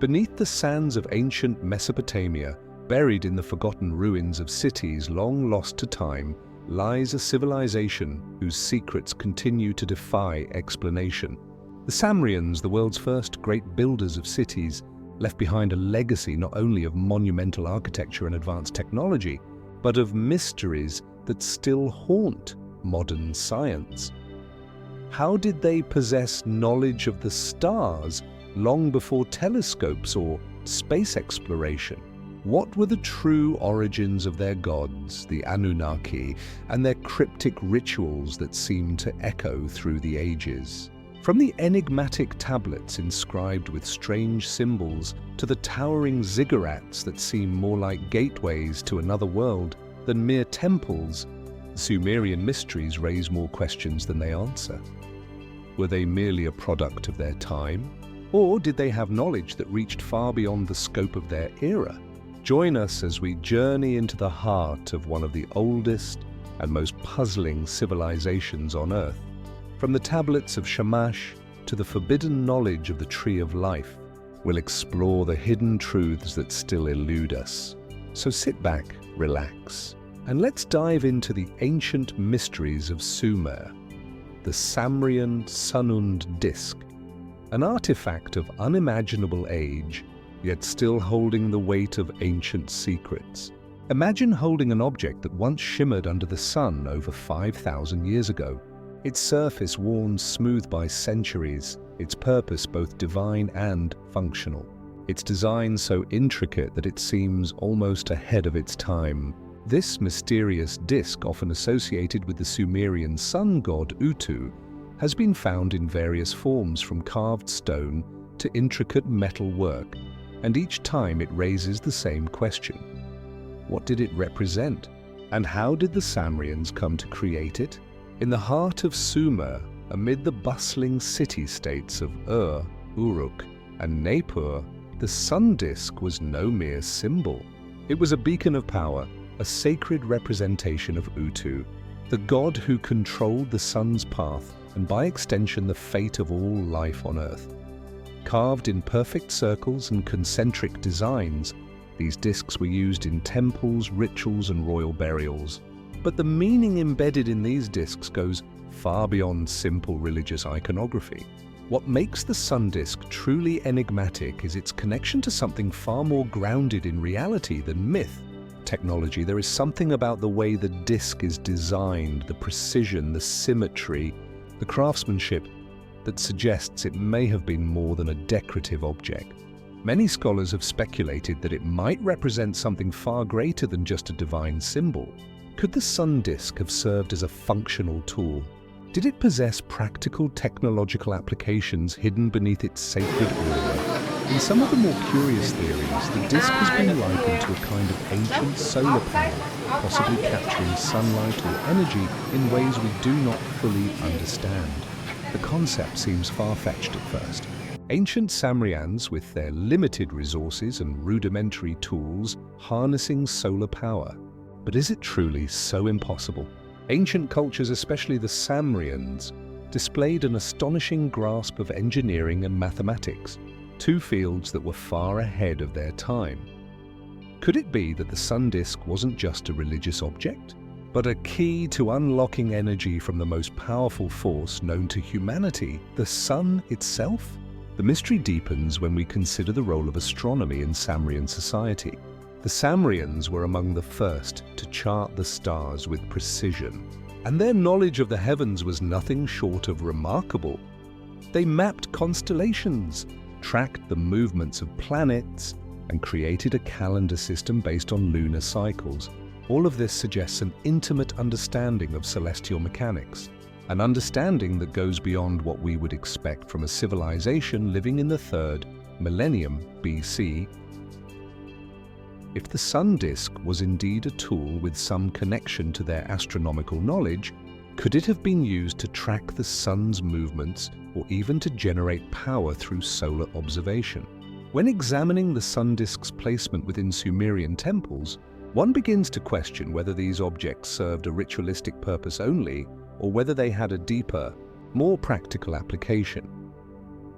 Beneath the sands of ancient Mesopotamia, buried in the forgotten ruins of cities long lost to time, lies a civilization whose secrets continue to defy explanation. The Sumerians, the world's first great builders of cities, left behind a legacy not only of monumental architecture and advanced technology, but of mysteries that still haunt modern science. How did they possess knowledge of the stars long before telescopes or space exploration? What were the true origins of their gods, the Anunnaki, and their cryptic rituals that seem to echo through the ages? From the enigmatic tablets inscribed with strange symbols to the towering ziggurats that seem more like gateways to another world than mere temples, the Sumerian mysteries raise more questions than they answer. Were they merely a product of their time? Or did they have knowledge that reached far beyond the scope of their era? Join us as we journey into the heart of one of the oldest and most puzzling civilizations on Earth. From the tablets of Shamash to the forbidden knowledge of the Tree of Life, we'll explore the hidden truths that still elude us. So sit back, relax, and let's dive into the ancient mysteries of Sumer, the Sumerian Sunund disk, an artifact of unimaginable age, yet still holding the weight of ancient secrets. Imagine holding an object that once shimmered under the sun over 5,000 years ago, its surface worn smooth by centuries, its purpose both divine and functional, its design so intricate that it seems almost ahead of its time. This mysterious disk, often associated with the Sumerian sun god Utu, has been found in various forms from carved stone to intricate metal work, and each time it raises the same question. What did it represent? And how did the Sumerians come to create it? In the heart of Sumer, amid the bustling city-states of Ur, Uruk, and Nippur, the sun disk was no mere symbol. It was a beacon of power, a sacred representation of Utu, the god who controlled the sun's path and by extension the fate of all life on Earth. Carved in perfect circles and concentric designs, these discs were used in temples, rituals, and royal burials. But the meaning embedded in these discs goes far beyond simple religious iconography. What makes the sun disk truly enigmatic is its connection to something far more grounded in reality than myth. Technology. There is something about the way the disc is designed, the precision, the symmetry, the craftsmanship that suggests it may have been more than a decorative object. Many scholars have speculated that it might represent something far greater than just a divine symbol. Could the sun disk have served as a functional tool? Did it possess practical technological applications hidden beneath its sacred aura? In some of the more curious theories, the disk has been likened to a kind of ancient solar panel, possibly capturing sunlight or energy in ways we do not fully understand. The concept seems far-fetched at first. Ancient Sumerians, with their limited resources and rudimentary tools, harnessing solar power. But is it truly so impossible? Ancient cultures, especially the Sumerians, displayed an astonishing grasp of engineering and mathematics, two fields that were far ahead of their time. Could it be that the sun disk wasn't just a religious object, but a key to unlocking energy from the most powerful force known to humanity, the sun itself? The mystery deepens when we consider the role of astronomy in Sumerian society. The Sumerians were among the first to chart the stars with precision, and their knowledge of the heavens was nothing short of remarkable. They mapped constellations, tracked the movements of planets, and created a calendar system based on lunar cycles. All of this suggests an intimate understanding of celestial mechanics, an understanding that goes beyond what we would expect from a civilization living in the 3rd millennium BC. If the sun disk was indeed a tool with some connection to their astronomical knowledge, could it have been used to track the sun's movements or even to generate power through solar observation? When examining the sun disk's placement within Sumerian temples, one begins to question whether these objects served a ritualistic purpose only or whether they had a deeper, more practical application.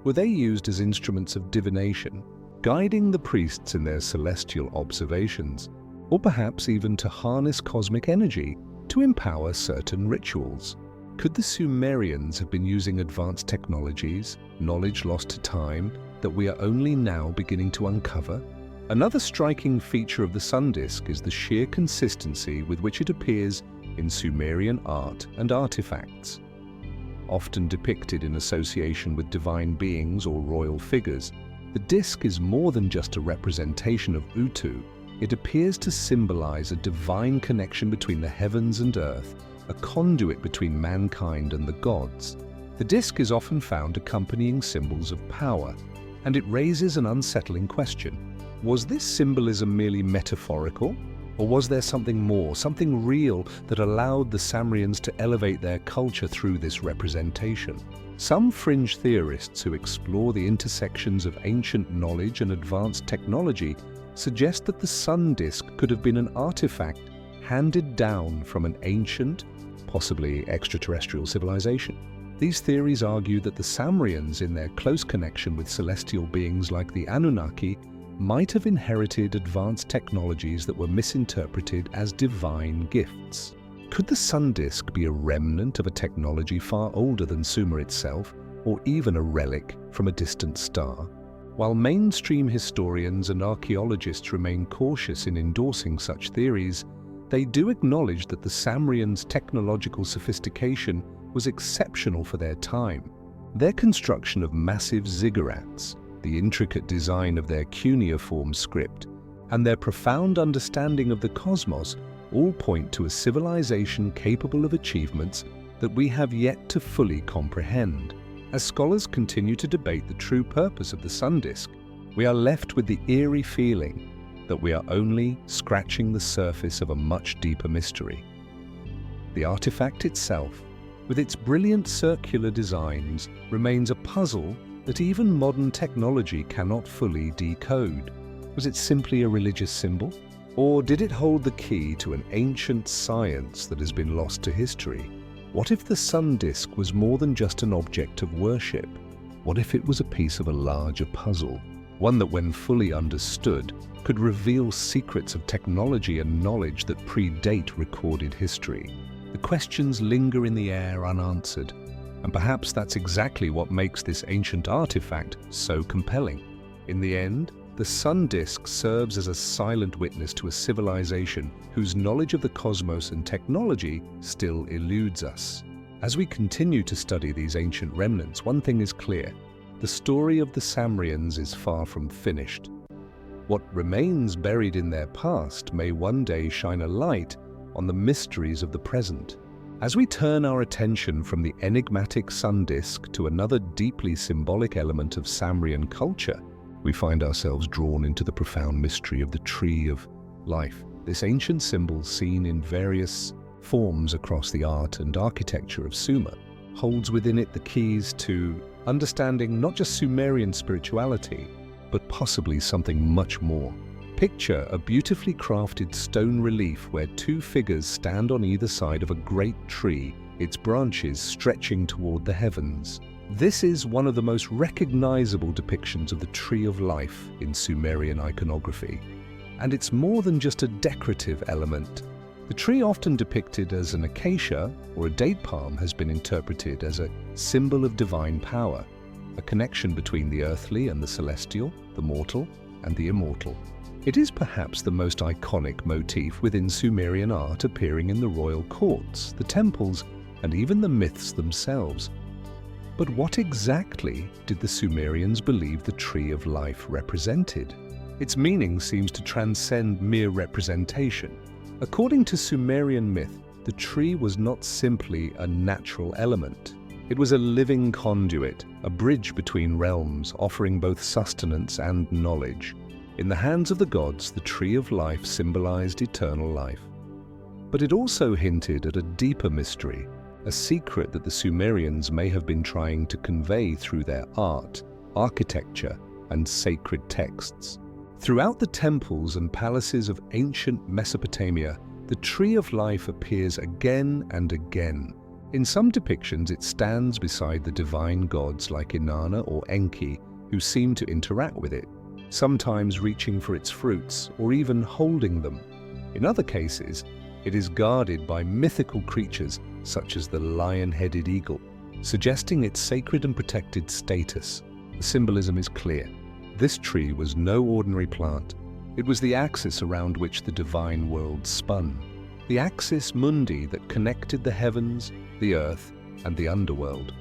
Were they used as instruments of divination, guiding the priests in their celestial observations, or perhaps even to harness cosmic energy to empower certain rituals. Could the Sumerians have been using advanced technologies, knowledge lost to time, that we are only now beginning to uncover? Another striking feature of the sun disk is the sheer consistency with which it appears in Sumerian art and artifacts. Often depicted in association with divine beings or royal figures, the disk is more than just a representation of Utu. It appears to symbolize a divine connection between the heavens and earth, a conduit between mankind and the gods. The disk is often found accompanying symbols of power, and it raises an unsettling question. Was this symbolism merely metaphorical? Or was there something more, something real that allowed the Sumerians to elevate their culture through this representation? Some fringe theorists who explore the intersections of ancient knowledge and advanced technology suggest that the sun disk could have been an artifact handed down from an ancient, possibly extraterrestrial civilization. These theories argue that the Sumerians, in their close connection with celestial beings like the Anunnaki, might have inherited advanced technologies that were misinterpreted as divine gifts. Could the sun disk be a remnant of a technology far older than Sumer itself, or even a relic from a distant star? While mainstream historians and archaeologists remain cautious in endorsing such theories, they do acknowledge that the Sumerians' technological sophistication was exceptional for their time. Their construction of massive ziggurats, the intricate design of their cuneiform script, and their profound understanding of the cosmos all point to a civilization capable of achievements that we have yet to fully comprehend. As scholars continue to debate the true purpose of the sun disk, we are left with the eerie feeling that we are only scratching the surface of a much deeper mystery. The artifact itself, with its brilliant circular designs, remains a puzzle that even modern technology cannot fully decode. Was it simply a religious symbol? Or did it hold the key to an ancient science that has been lost to history? What if the sun disk was more than just an object of worship? What if it was a piece of a larger puzzle? One that, when fully understood, could reveal secrets of technology and knowledge that predate recorded history. The questions linger in the air unanswered, and perhaps that's exactly what makes this ancient artifact so compelling. In the end, the sun disk serves as a silent witness to a civilization whose knowledge of the cosmos and technology still eludes us. As we continue to study these ancient remnants, one thing is clear: the story of the Sumerians is far from finished. What remains buried in their past may one day shine a light on the mysteries of the present. As we turn our attention from the enigmatic sun disk to another deeply symbolic element of Sumerian culture, we find ourselves drawn into the profound mystery of the tree of life. This ancient symbol, seen in various forms across the art and architecture of Sumer, holds within it the keys to understanding not just Sumerian spirituality, but possibly something much more. Picture a beautifully crafted stone relief where two figures stand on either side of a great tree, its branches stretching toward the heavens. This is one of the most recognizable depictions of the tree of life in Sumerian iconography. And it's more than just a decorative element. The tree, often depicted as an acacia or a date palm, has been interpreted as a symbol of divine power, a connection between the earthly and the celestial, the mortal and the immortal. It is perhaps the most iconic motif within Sumerian art, appearing in the royal courts, the temples, and even the myths themselves. But what exactly did the Sumerians believe the tree of life represented? Its meaning seems to transcend mere representation. According to Sumerian myth, the tree was not simply a natural element. It was a living conduit, a bridge between realms, offering both sustenance and knowledge. In the hands of the gods, the tree of life symbolized eternal life. But it also hinted at a deeper mystery, a secret that the Sumerians may have been trying to convey through their art, architecture, and sacred texts. Throughout the temples and palaces of ancient Mesopotamia, the tree of life appears again and again. In some depictions, it stands beside the divine gods like Inanna or Enki, who seem to interact with it. sometimes reaching for its fruits or even holding them. In other cases, it is guarded by mythical creatures such as the lion-headed eagle, suggesting its sacred and protected status. The symbolism is clear. This tree was no ordinary plant. It was the axis around which the divine world spun, the axis mundi that connected the heavens, the earth, and the underworld.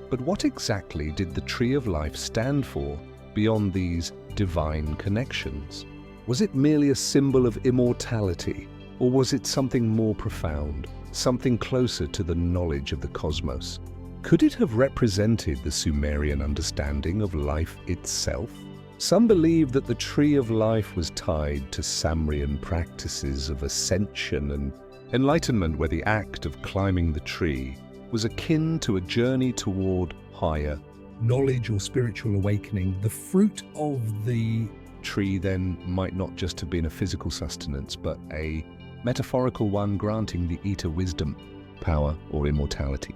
But what exactly did the Tree of Life stand for beyond these divine connections? Was it merely a symbol of immortality, or was it something more profound, something closer to the knowledge of the cosmos? Could it have represented the Sumerian understanding of life itself? Some believe that the Tree of Life was tied to Sumerian practices of ascension and enlightenment, where the act of climbing the tree was akin to a journey toward higher knowledge or spiritual awakening. The fruit of the tree then might not just have been a physical sustenance, but a metaphorical one granting the eater wisdom, power, or immortality.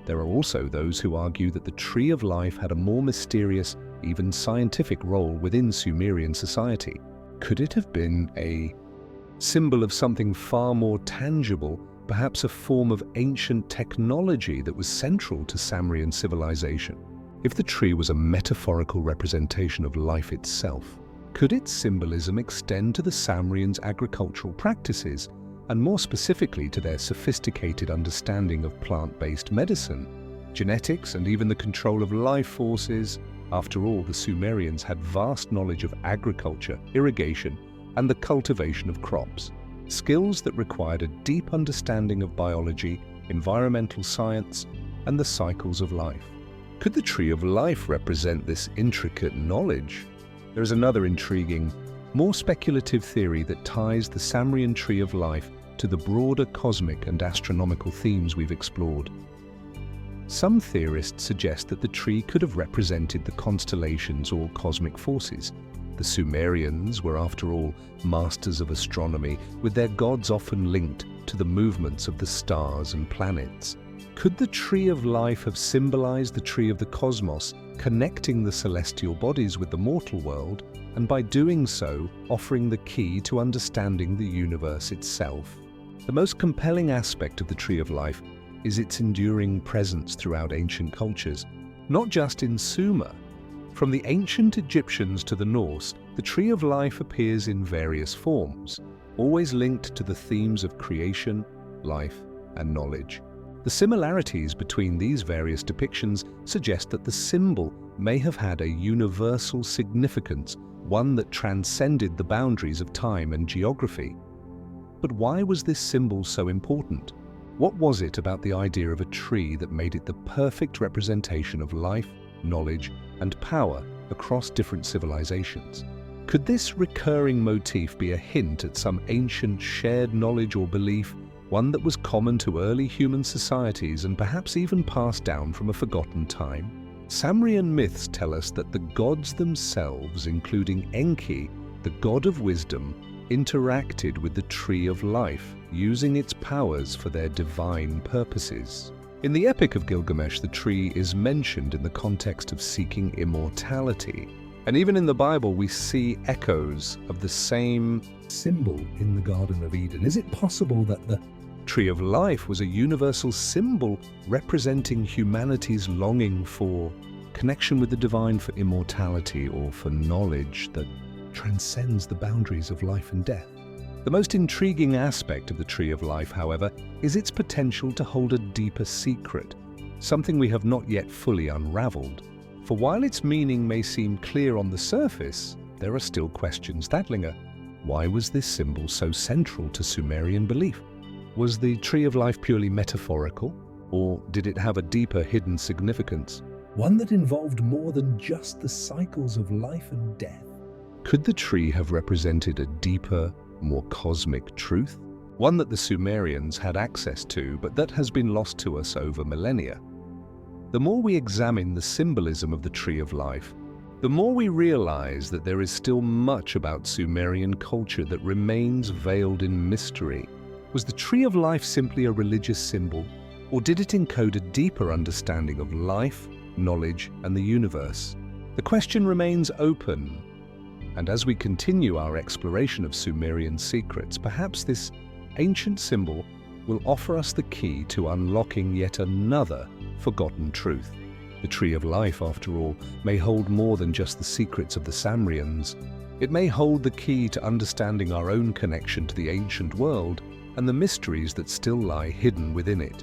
There are also those who argue that the Tree of Life had a more mysterious, even scientific role within Sumerian society. Could it have been a symbol of something far more tangible, perhaps a form of ancient technology that was central to Sumerian civilization? If the tree was a metaphorical representation of life itself, could its symbolism extend to the Sumerians' agricultural practices, and more specifically to their sophisticated understanding of plant-based medicine, genetics, and even the control of life forces? After all, the Sumerians had vast knowledge of agriculture, irrigation, and the cultivation of crops, skills that required a deep understanding of biology, environmental science, and the cycles of life. Could the Tree of Life represent this intricate knowledge? There is another intriguing, more speculative theory that ties the Sumerian Tree of Life to the broader cosmic and astronomical themes we've explored. Some theorists suggest that the tree could have represented the constellations or cosmic forces. The Sumerians were, after all, masters of astronomy, with their gods often linked to the movements of the stars and planets. Could the Tree of Life have symbolized the tree of the cosmos, connecting the celestial bodies with the mortal world, and by doing so, offering the key to understanding the universe itself? The most compelling aspect of the Tree of Life is its enduring presence throughout ancient cultures, not just in Sumer. From the ancient Egyptians to the Norse, the Tree of Life appears in various forms, always linked to the themes of creation, life, and knowledge. The similarities between these various depictions suggest that the symbol may have had a universal significance, one that transcended the boundaries of time and geography. But why was this symbol so important? What was it about the idea of a tree that made it the perfect representation of life, knowledge, and power across different civilizations? Could this recurring motif be a hint at some ancient shared knowledge or belief, one that was common to early human societies and perhaps even passed down from a forgotten time? Sumerian myths tell us that the gods themselves, including Enki, the god of wisdom, interacted with the Tree of Life, using its powers for their divine purposes. In the Epic of Gilgamesh, the tree is mentioned in the context of seeking immortality. And even in the Bible, we see echoes of the same symbol in the Garden of Eden. Is it possible that the Tree of Life was a universal symbol representing humanity's longing for connection with the divine, for immortality, or for knowledge that transcends the boundaries of life and death? The most intriguing aspect of the Tree of Life, however, is its potential to hold a deeper secret, something we have not yet fully unraveled. For while its meaning may seem clear on the surface, there are still questions that linger. Why was this symbol so central to Sumerian belief? Was the Tree of Life purely metaphorical, or did it have a deeper hidden significance, one that involved more than just the cycles of life and death? Could the tree have represented a deeper, more cosmic truth, one that the Sumerians had access to but that has been lost to us over millennia? The more we examine the symbolism of the Tree of Life, the more we realize that there is still much about Sumerian culture that remains veiled in mystery. Was the Tree of Life simply a religious symbol, or did it encode a deeper understanding of life, knowledge, and the universe? The question remains open, and as we continue our exploration of Sumerian secrets, perhaps this ancient symbol will offer us the key to unlocking yet another forgotten truth. The Tree of Life, after all, may hold more than just the secrets of the Sumerians. It may hold the key to understanding our own connection to the ancient world and the mysteries that still lie hidden within it.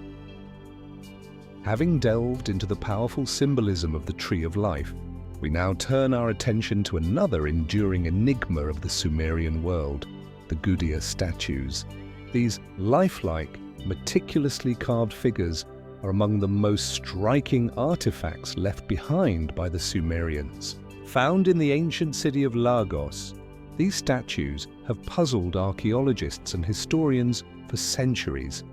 Having delved into the powerful symbolism of the Tree of Life, we now turn our attention to another enduring enigma of the Sumerian world, the Gudea statues. These lifelike, meticulously carved figures are among the most striking artifacts left behind by the Sumerians. Found in the ancient city of Lagos, these statues have puzzled archaeologists and historians for centuries.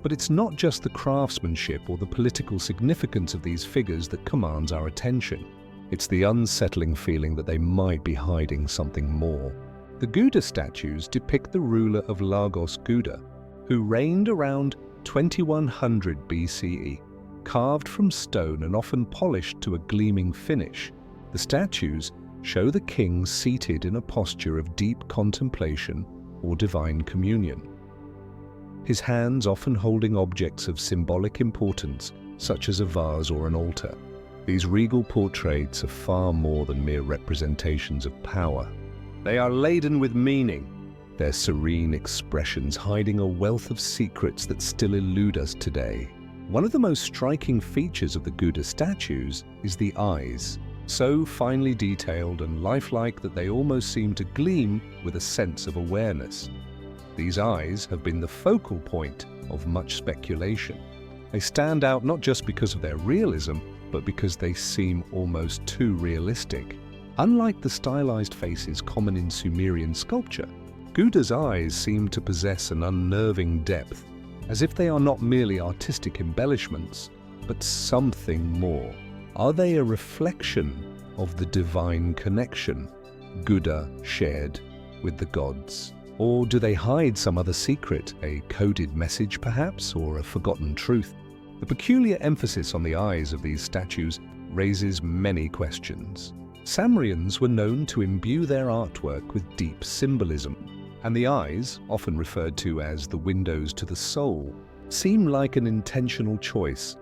But it's not just the craftsmanship or the political significance of these figures that commands our attention. It's the unsettling feeling that they might be hiding something more. The Gudea statues depict the ruler of Lagos, Gudea, who reigned around 2100 BCE, carved from stone and often polished to a gleaming finish. The statues show the king seated in a posture of deep contemplation or divine communion, his hands often holding objects of symbolic importance, such as a vase or an altar. These regal portraits are far more than mere representations of power. They are laden with meaning, their serene expressions hiding a wealth of secrets that still elude us today. One of the most striking features of the Gudea statues is the eyes, so finely detailed and lifelike that they almost seem to gleam with a sense of awareness. These eyes have been the focal point of much speculation. They stand out not just because of their realism, but because they seem almost too realistic. Unlike the stylized faces common in Sumerian sculpture, Gudea's eyes seem to possess an unnerving depth, as if they are not merely artistic embellishments, but something more. Are they a reflection of the divine connection Gudea shared with the gods? Or do they hide some other secret, a coded message perhaps, or a forgotten truth? The peculiar emphasis on the eyes of these statues raises many questions. Sumerians were known to imbue their artwork with deep symbolism, and the eyes, often referred to as the windows to the soul, seem like an intentional choice.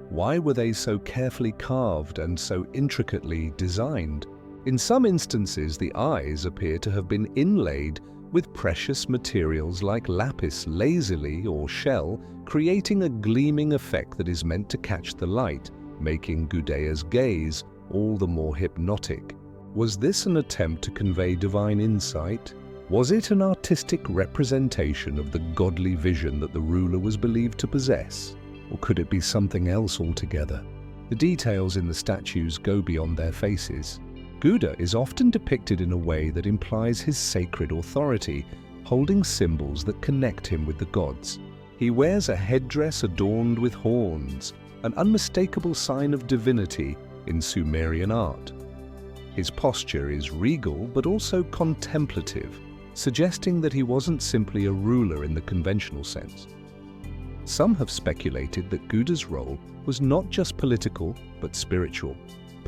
Why were they so carefully carved and so intricately designed? In some instances, the eyes appear to have been inlaid with precious materials like lapis lazuli or shell, creating a gleaming effect that is meant to catch the light, making Gudea's gaze all the more hypnotic. Was this an attempt to convey divine insight? Was it an artistic representation of the godly vision that the ruler was believed to possess? Or could it be something else altogether? The details in the statues go beyond their faces. Gudea is often depicted in a way that implies his sacred authority, holding symbols that connect him with the gods. He wears a headdress adorned with horns, an unmistakable sign of divinity in Sumerian art. His posture is regal but also contemplative, suggesting that he wasn't simply a ruler in the conventional sense. Some have speculated that Gudea's role was not just political but spiritual.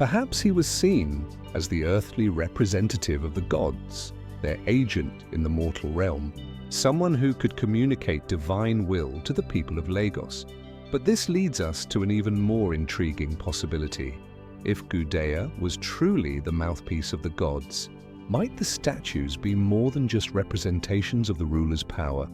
Perhaps he was seen as the earthly representative of the gods, their agent in the mortal realm, someone who could communicate divine will to the people of Lagos. But this leads us to an even more intriguing possibility. If Gudea was truly the mouthpiece of the gods, might the statues be more than just representations of the ruler's power?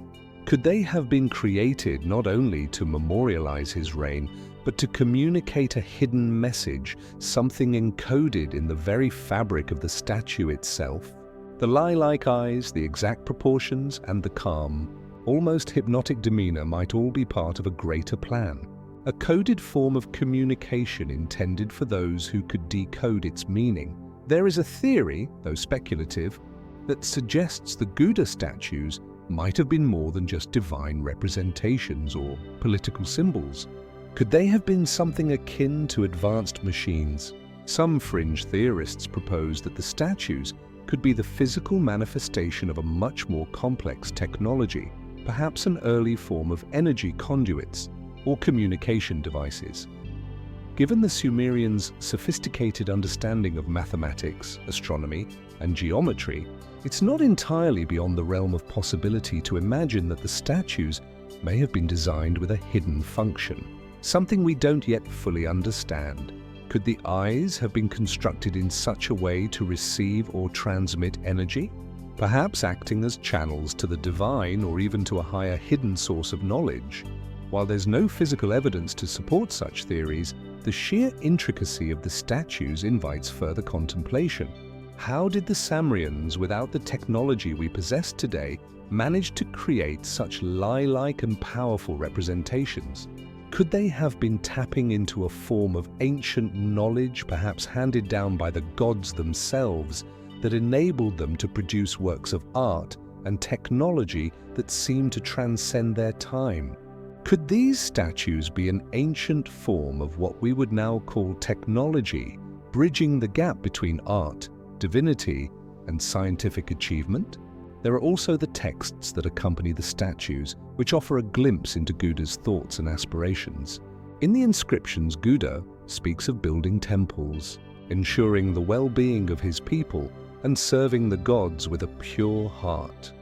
Could they have been created not only to memorialize his reign, but to communicate a hidden message, something encoded in the very fabric of the statue itself? The lie-like eyes, the exact proportions, and the calm, almost hypnotic demeanor might all be part of a greater plan, a coded form of communication intended for those who could decode its meaning. There is a theory, though speculative, that suggests the Gudea statues might have been more than just divine representations or political symbols. Could they have been something akin to advanced machines? Some fringe theorists propose that the statues could be the physical manifestation of a much more complex technology, perhaps an early form of energy conduits or communication devices. Given the Sumerians' sophisticated understanding of mathematics, astronomy, and geometry, it's not entirely beyond the realm of possibility to imagine that the statues may have been designed with a hidden function, something we don't yet fully understand. Could the eyes have been constructed in such a way to receive or transmit energy, perhaps acting as channels to the divine or even to a higher hidden source of knowledge? While there's no physical evidence to support such theories, the sheer intricacy of the statues invites further contemplation. How did the Sumerians, without the technology we possess today, manage to create such lie-like and powerful representations? Could they have been tapping into a form of ancient knowledge, perhaps handed down by the gods themselves, that enabled them to produce works of art and technology that seemed to transcend their time? Could these statues be an ancient form of what we would now call technology, bridging the gap between art, divinity, and scientific achievement? There are also the texts that accompany the statues, which offer a glimpse into Gudah's thoughts and aspirations. In the inscriptions, Gudah speaks of building temples, ensuring the well-being of his people, and serving the gods with a pure heart.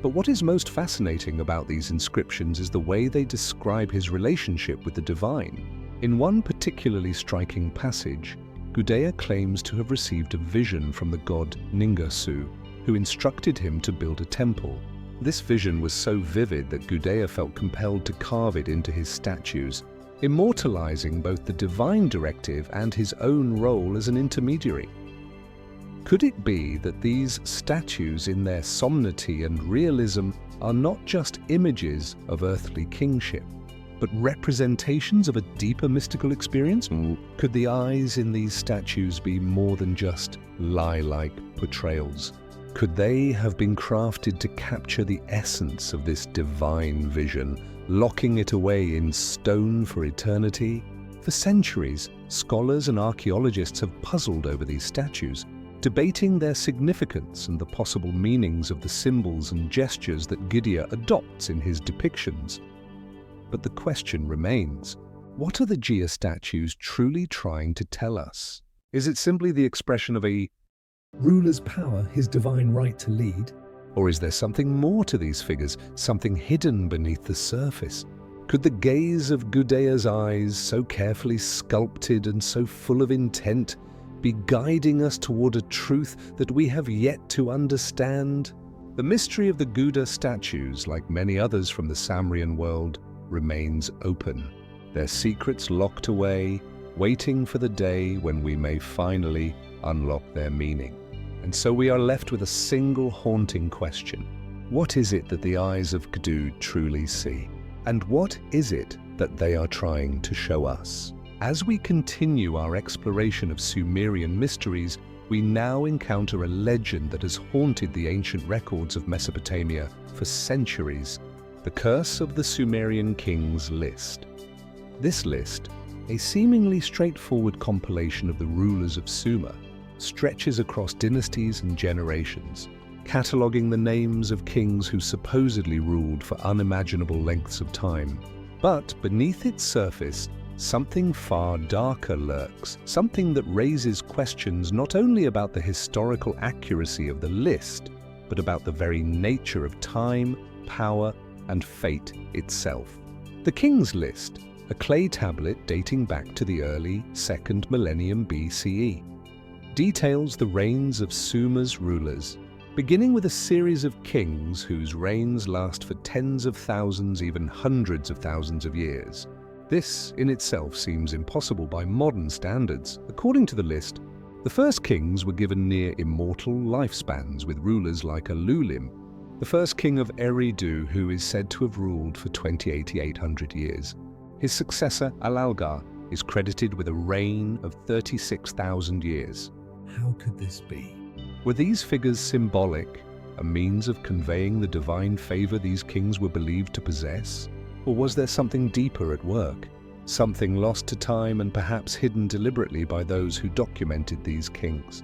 But what is most fascinating about these inscriptions is the way they describe his relationship with the divine. In one particularly striking passage, Gudea claims to have received a vision from the god Ningasu, who instructed him to build a temple. This vision was so vivid that Gudea felt compelled to carve it into his statues, immortalizing both the divine directive and his own role as an intermediary. Could it be that these statues, in their solemnity and realism, are not just images of earthly kingship, but representations of a deeper mystical experience? Could the eyes in these statues be more than just lie-like portrayals? Could they have been crafted to capture the essence of this divine vision, locking it away in stone for eternity? For centuries, scholars and archaeologists have puzzled over these statues, debating their significance and the possible meanings of the symbols and gestures that Gudea adopts in his depictions. But the question remains, what are the Gia statues truly trying to tell us? Is it simply the expression of a ruler's power, his divine right to lead? Or is there something more to these figures, something hidden beneath the surface? Could the gaze of Gudea's eyes, so carefully sculpted and so full of intent, be guiding us toward a truth that we have yet to understand? The mystery of the Guda statues, like many others from the Sumerian world, remains open, their secrets locked away, waiting for the day when we may finally unlock their meaning. And so we are left with a single haunting question. What is it that the eyes of Gudea truly see? And what is it that they are trying to show us? As we continue our exploration of Sumerian mysteries, we now encounter a legend that has haunted the ancient records of Mesopotamia for centuries: the curse of the Sumerian kings list. This list, a seemingly straightforward compilation of the rulers of Sumer, stretches across dynasties and generations, cataloguing the names of kings who supposedly ruled for unimaginable lengths of time. But beneath its surface, something far darker lurks, something that raises questions not only about the historical accuracy of the list, but about the very nature of time, power, and fate itself. The King's List, a clay tablet dating back to the early 2nd millennium BCE, details the reigns of Sumer's rulers, beginning with a series of kings whose reigns last for tens of thousands, even hundreds of thousands of years. This in itself seems impossible by modern standards. According to the list, the first kings were given near immortal lifespans, with rulers like Alulim, the first king of Eridu, who is said to have ruled for 2800 years. His successor, Alalgar, is credited with a reign of 36,000 years. How could this be? Were these figures symbolic, a means of conveying the divine favor these kings were believed to possess? Or was there something deeper at work, something lost to time and perhaps hidden deliberately by those who documented these kings?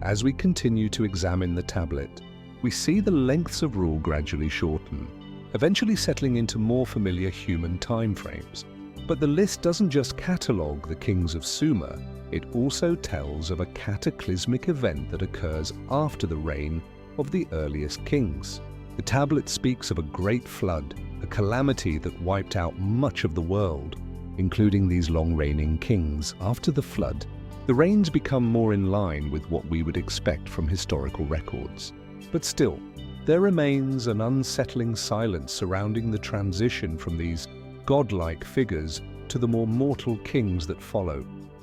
As we continue to examine the tablet, we see the lengths of rule gradually shorten, eventually settling into more familiar human time frames. But the list doesn't just catalogue the kings of Sumer, it also tells of a cataclysmic event that occurs after the reign of the earliest kings. The tablet speaks of a great flood, a calamity that wiped out much of the world, including these long-reigning kings. After the flood, the reigns become more in line with what we would expect from historical records. But still, there remains an unsettling silence surrounding the transition from these godlike figures to the more mortal kings that follow.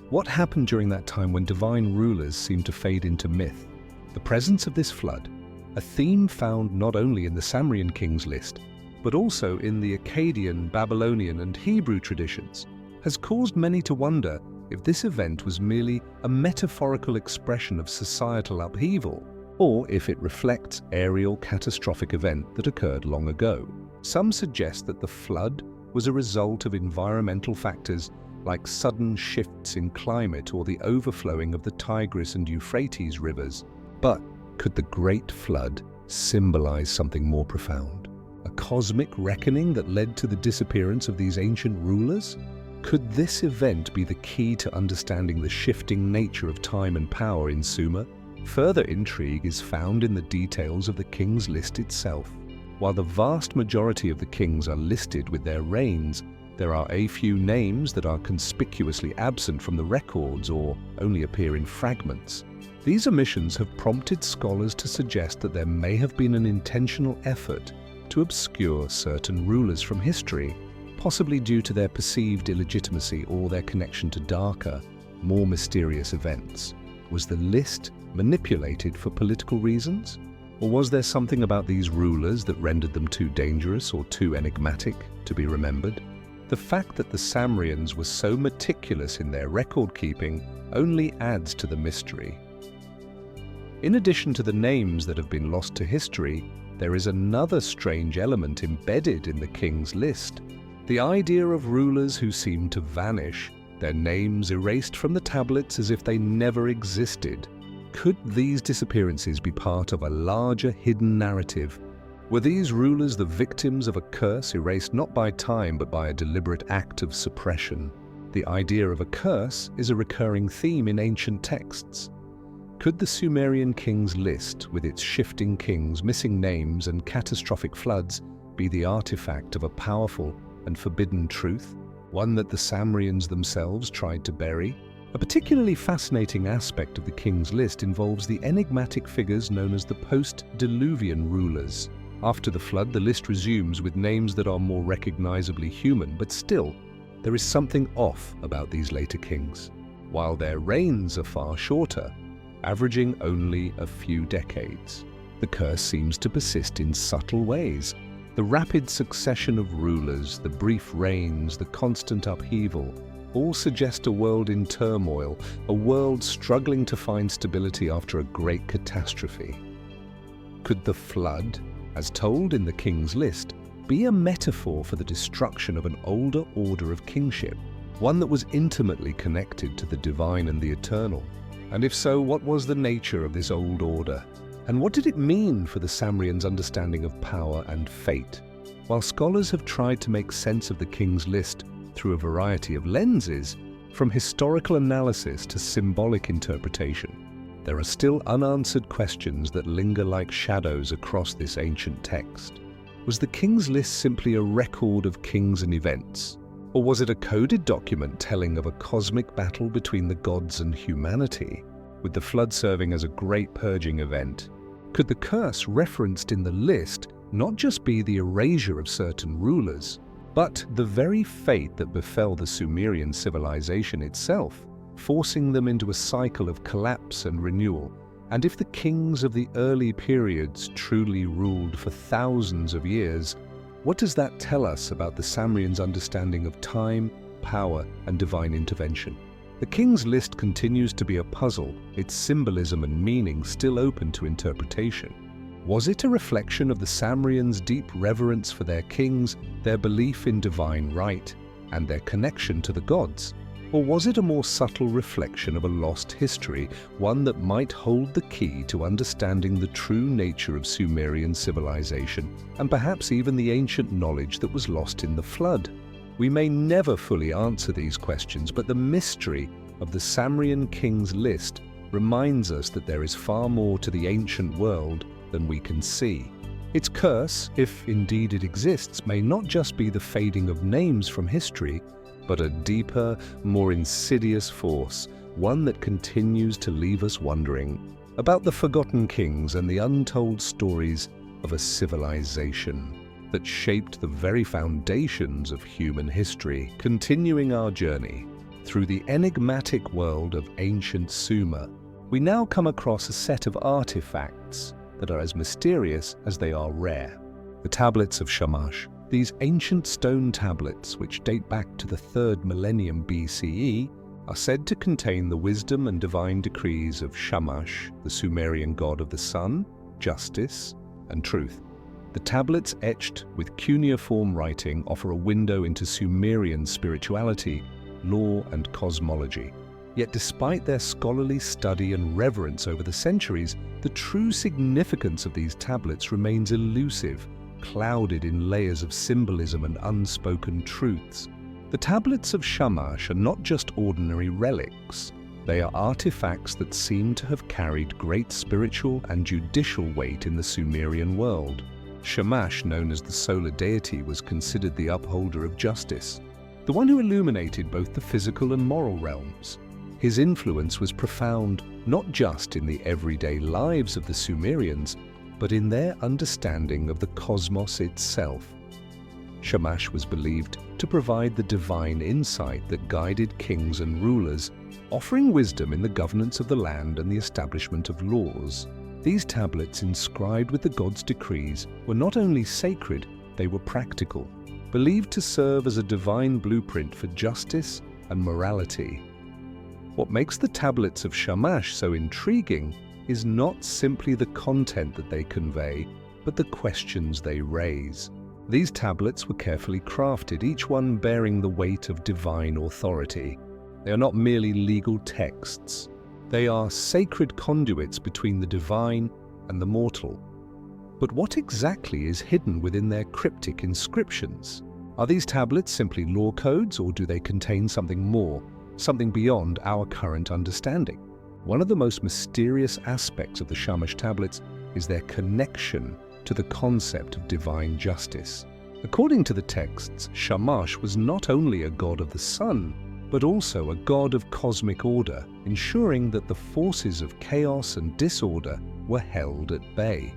What happened during that time when divine rulers seemed to fade into myth? The presence of this flood, a theme found not only in the Sumerian kings list, but also in the Akkadian, Babylonian and Hebrew traditions, has caused many to wonder if this event was merely a metaphorical expression of societal upheaval, or if it reflects a real catastrophic event that occurred long ago. Some suggest that the flood was a result of environmental factors like sudden shifts in climate or the overflowing of the Tigris and Euphrates rivers. But could the Great Flood symbolize something more profound? A cosmic reckoning that led to the disappearance of these ancient rulers? Could this event be the key to understanding the shifting nature of time and power in Sumer? Further intrigue is found in the details of the kings list itself. While the vast majority of the kings are listed with their reigns, there are a few names that are conspicuously absent from the records or only appear in fragments. These omissions have prompted scholars to suggest that there may have been an intentional effort to obscure certain rulers from history, possibly due to their perceived illegitimacy or their connection to darker, more mysterious events. Was the list manipulated for political reasons? Or was there something about these rulers that rendered them too dangerous or too enigmatic to be remembered? The fact that the Sumerians were so meticulous in their record-keeping only adds to the mystery. In addition to the names that have been lost to history, there is another strange element embedded in the king's list. The idea of rulers who seem to vanish, their names erased from the tablets as if they never existed. Could these disappearances be part of a larger hidden narrative? Were these rulers the victims of a curse erased not by time but by a deliberate act of suppression? The idea of a curse is a recurring theme in ancient texts. Could the Sumerian kings list, with its shifting kings, missing names and catastrophic floods, be the artifact of a powerful and forbidden truth, one that the Sumerians themselves tried to bury? A particularly fascinating aspect of the kings list involves the enigmatic figures known as the post-Diluvian rulers. After the flood, the list resumes with names that are more recognizably human, but still, there is something off about these later kings. While their reigns are far shorter, averaging only a few decades, the curse seems to persist in subtle ways. The rapid succession of rulers, the brief reigns, the constant upheaval, all suggest a world in turmoil, a world struggling to find stability after a great catastrophe. Could the flood, as told in the king's list, be a metaphor for the destruction of an older order of kingship, one that was intimately connected to the divine and the eternal? And if so, what was the nature of this old order? And what did it mean for the Sumerians' understanding of power and fate? While scholars have tried to make sense of the king's list through a variety of lenses, from historical analysis to symbolic interpretation, there are still unanswered questions that linger like shadows across this ancient text. Was the king's list simply a record of kings and events? Or was it a coded document telling of a cosmic battle between the gods and humanity, with the flood serving as a great purging event? Could the curse referenced in the list not just be the erasure of certain rulers, but the very fate that befell the Sumerian civilization itself, forcing them into a cycle of collapse and renewal? And if the kings of the early periods truly ruled for thousands of years, what does that tell us about the Sumerians' understanding of time, power, and divine intervention? The king's list continues to be a puzzle, its symbolism and meaning still open to interpretation. Was it a reflection of the Sumerians' deep reverence for their kings, their belief in divine right, and their connection to the gods? Or was it a more subtle reflection of a lost history, one that might hold the key to understanding the true nature of Sumerian civilization, and perhaps even the ancient knowledge that was lost in the flood? We may never fully answer these questions, but the mystery of the Sumerian kings list reminds us that there is far more to the ancient world than we can see. Its curse, if indeed it exists, may not just be the fading of names from history, but a deeper, more insidious force, one that continues to leave us wondering about the forgotten kings and the untold stories of a civilization that shaped the very foundations of human history. Continuing our journey through the enigmatic world of ancient Sumer, we now come across a set of artifacts that are as mysterious as they are rare. The tablets of Shamash. These ancient stone tablets, which date back to the 3rd millennium BCE, are said to contain the wisdom and divine decrees of Shamash, the Sumerian god of the sun, justice, and truth. The tablets, etched with cuneiform writing, offer a window into Sumerian spirituality, law, and cosmology. Yet despite their scholarly study and reverence over the centuries, the true significance of these tablets remains elusive, clouded in layers of symbolism and unspoken truths. The tablets of Shamash are not just ordinary relics. They are artifacts that seem to have carried great spiritual and judicial weight in the Sumerian world. Shamash, known as the solar deity, was considered the upholder of justice, the one who illuminated both the physical and moral realms. His influence was profound, not just in the everyday lives of the Sumerians, but in their understanding of the cosmos itself. Shamash was believed to provide the divine insight that guided kings and rulers, offering wisdom in the governance of the land and the establishment of laws. These tablets, inscribed with the god's decrees, were not only sacred, they were practical, believed to serve as a divine blueprint for justice and morality. What makes the tablets of Shamash so intriguing is not simply the content that they convey, but the questions they raise. These tablets were carefully crafted, each one bearing the weight of divine authority. They are not merely legal texts. They are sacred conduits between the divine and the mortal. But what exactly is hidden within their cryptic inscriptions? Are these tablets simply law codes, or do they contain something more, something beyond our current understanding? One of the most mysterious aspects of the Shamash tablets is their connection to the concept of divine justice. According to the texts, Shamash was not only a god of the sun, but also a god of cosmic order, ensuring that the forces of chaos and disorder were held at bay.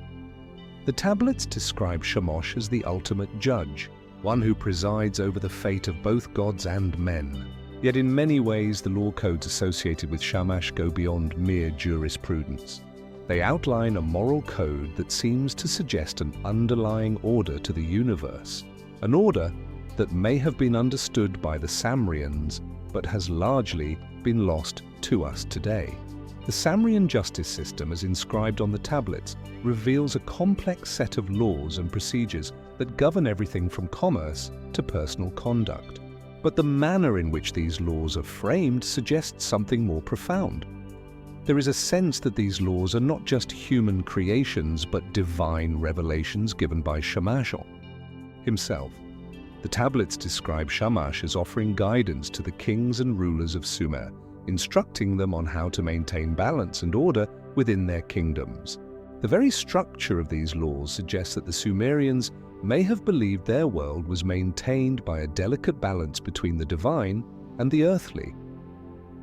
The tablets describe Shamash as the ultimate judge, one who presides over the fate of both gods and men. Yet in many ways, the law codes associated with Shamash go beyond mere jurisprudence. They outline a moral code that seems to suggest an underlying order to the universe, an order that may have been understood by the Sumerians, but has largely been lost to us today. The Sumerian justice system, as inscribed on the tablets, reveals a complex set of laws and procedures that govern everything from commerce to personal conduct. But the manner in which these laws are framed suggests something more profound. There is a sense that these laws are not just human creations, but divine revelations given by Shamash himself. The tablets describe Shamash as offering guidance to the kings and rulers of Sumer, instructing them on how to maintain balance and order within their kingdoms. The very structure of these laws suggests that the Sumerians may have believed their world was maintained by a delicate balance between the divine and the earthly.